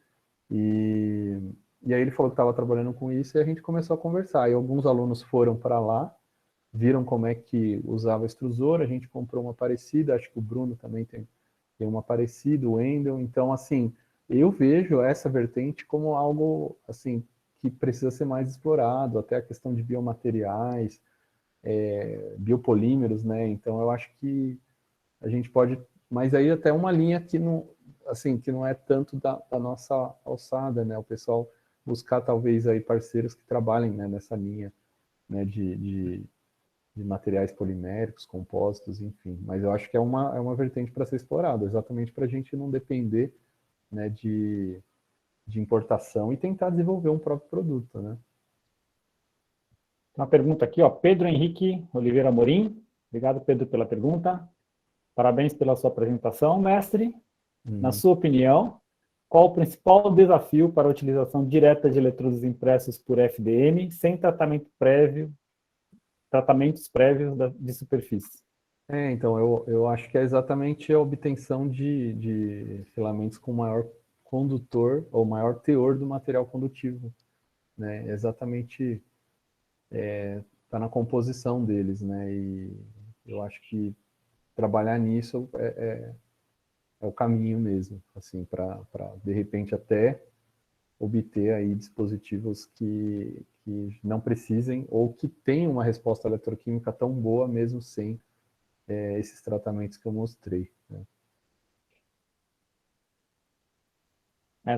Speaker 3: E aí ele falou que estava trabalhando com isso e a gente começou a conversar. E alguns alunos foram para lá, viram como é que usava a extrusora, a gente comprou uma parecida, acho que o Bruno também tem uma parecida, o Wendel. Então, assim, eu vejo essa vertente como algo, assim, que precisa ser mais explorado, até a questão de biomateriais, biopolímeros, né? Então, eu acho que a gente pode... Mas aí até uma linha que não, assim, que não é tanto da nossa alçada, né? O pessoal buscar, talvez, aí parceiros que trabalhem, né, nessa linha, né, de materiais poliméricos, compósitos, enfim. Mas eu acho que é uma vertente para ser explorada, exatamente para a gente não depender, né, de importação e tentar desenvolver um próprio produto, né?
Speaker 1: Uma pergunta aqui, ó, Pedro Henrique Oliveira Amorim. Obrigado, Pedro, pela pergunta. Parabéns pela sua apresentação, mestre. Na sua opinião, qual o principal desafio para a utilização direta de eletrodos impressos por FDM sem tratamentos prévios de superfície?
Speaker 3: Então, eu acho que é exatamente a obtenção de filamentos com maior condutor ou maior teor do material condutivo, né? Exatamente, tá na composição deles, né? E eu acho que trabalhar nisso é o caminho mesmo, assim, para de repente até obter aí dispositivos que não precisem ou que tenham uma resposta eletroquímica tão boa mesmo sem esses tratamentos que eu mostrei, né?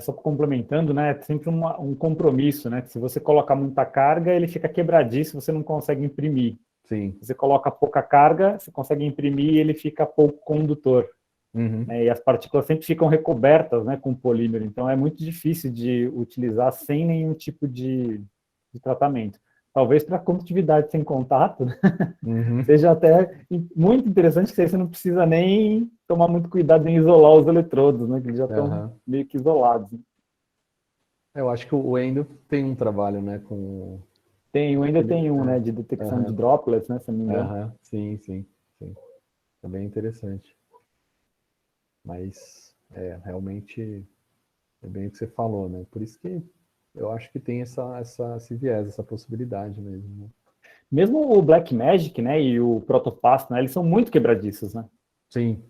Speaker 1: Só complementando, né, é sempre um compromisso, né, que se você colocar muita carga, ele fica quebradiço, você não consegue imprimir.
Speaker 3: Sim.
Speaker 1: Se você coloca pouca carga, você consegue imprimir e ele fica pouco condutor. Né, e as partículas sempre ficam recobertas, né, com polímero, então é muito difícil de utilizar sem nenhum tipo de tratamento. Talvez para condutividade sem contato, né, seja até muito interessante, que aí você não precisa nem tomar muito cuidado em isolar os eletrodos, né, que eles já estão meio que isolados. Né.
Speaker 3: Eu acho que o Endo tem um trabalho, né, com...
Speaker 1: Ainda tem um, né, de detecção de droplets, né, se não me engano.
Speaker 3: Sim. É bem interessante. Mas, realmente, é bem o que você falou, né? Por isso que eu acho que tem esse viés, essa possibilidade mesmo, né?
Speaker 1: Mesmo o Blackmagic, né, e o Protopasto, né, eles são muito quebradiços, né?
Speaker 3: Sim.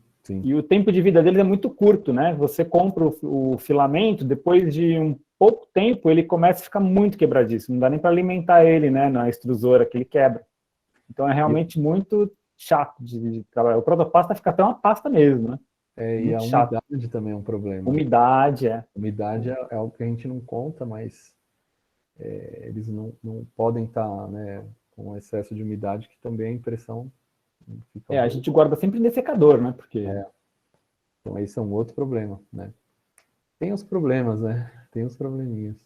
Speaker 1: E o tempo de vida deles é muito curto, né? Você compra o filamento, depois de um pouco tempo, ele começa a ficar muito quebradiço. Não dá nem para alimentar ele, né, na extrusora, que ele quebra. Então, é realmente muito chato de trabalhar. O Protopasto fica até uma pasta mesmo, né?
Speaker 3: E a umidade também é um problema.
Speaker 1: Umidade,
Speaker 3: Umidade é algo que a gente não conta, mas eles não podem estar, né, com excesso de umidade, que também a impressão fica...
Speaker 1: a gente guarda sempre em secador, né? Porque...
Speaker 3: Então, esse é um outro problema, né? Tem os problemas, né? Tem os probleminhas.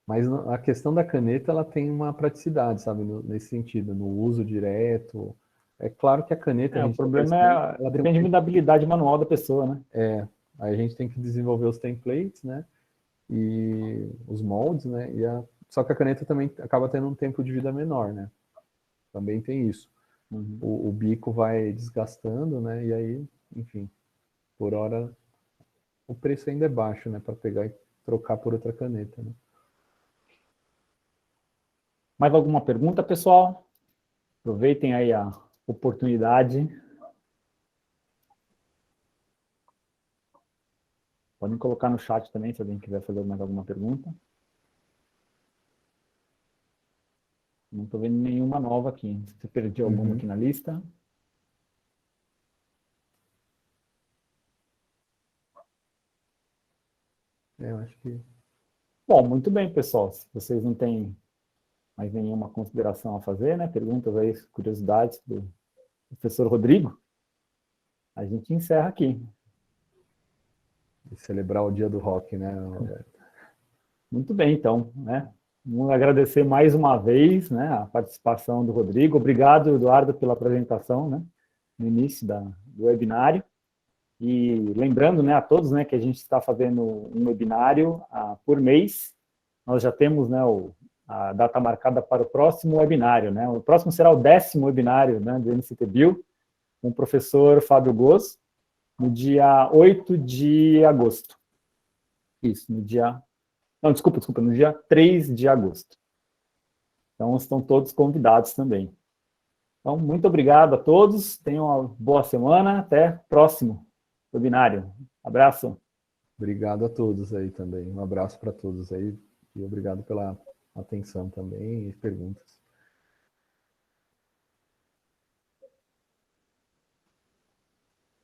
Speaker 3: Mas a questão da caneta, ela tem uma praticidade, sabe? Nesse sentido, no uso direto. É claro que a caneta...
Speaker 1: o problema ela depende muito da habilidade manual da pessoa, né?
Speaker 3: Aí a gente tem que desenvolver os templates, né? E os moldes, né? Só que a caneta também acaba tendo um tempo de vida menor, né? Também tem isso. O bico vai desgastando, né? E aí, enfim, por hora, o preço ainda é baixo, né? Para pegar e trocar por outra caneta, né?
Speaker 1: Mais alguma pergunta, pessoal? Aproveitem aí a oportunidade. Podem colocar no chat também, se alguém quiser fazer mais alguma pergunta. Não estou vendo nenhuma nova aqui. Se eu perdi alguma aqui na lista.
Speaker 3: Eu acho que...
Speaker 1: Bom, muito bem, pessoal. Se vocês não têm mais nenhuma consideração a fazer, né? Perguntas aí, curiosidades do professor Rodrigo, a gente encerra aqui.
Speaker 3: E celebrar o dia do rock, né, Roberto?
Speaker 1: Muito bem, então, né? Vamos agradecer mais uma vez, né, a participação do Rodrigo. Obrigado, Eduardo, pela apresentação, né, no início do webinário. E lembrando, né, a todos, né, que a gente está fazendo um webinário por mês. Nós já temos, né, a data marcada para o próximo webinário, né? O próximo será o 10º webinário, né, do NCTBio, com o professor Fábio Goz, no dia 8 de agosto. Isso, no dia... Não, desculpa, no dia 3 de agosto. Então, estão todos convidados também. Então, muito obrigado a todos, tenham uma boa semana, até o próximo webinário. Abraço.
Speaker 3: Obrigado a todos aí também. Um abraço para todos aí e obrigado pela atenção também e perguntas.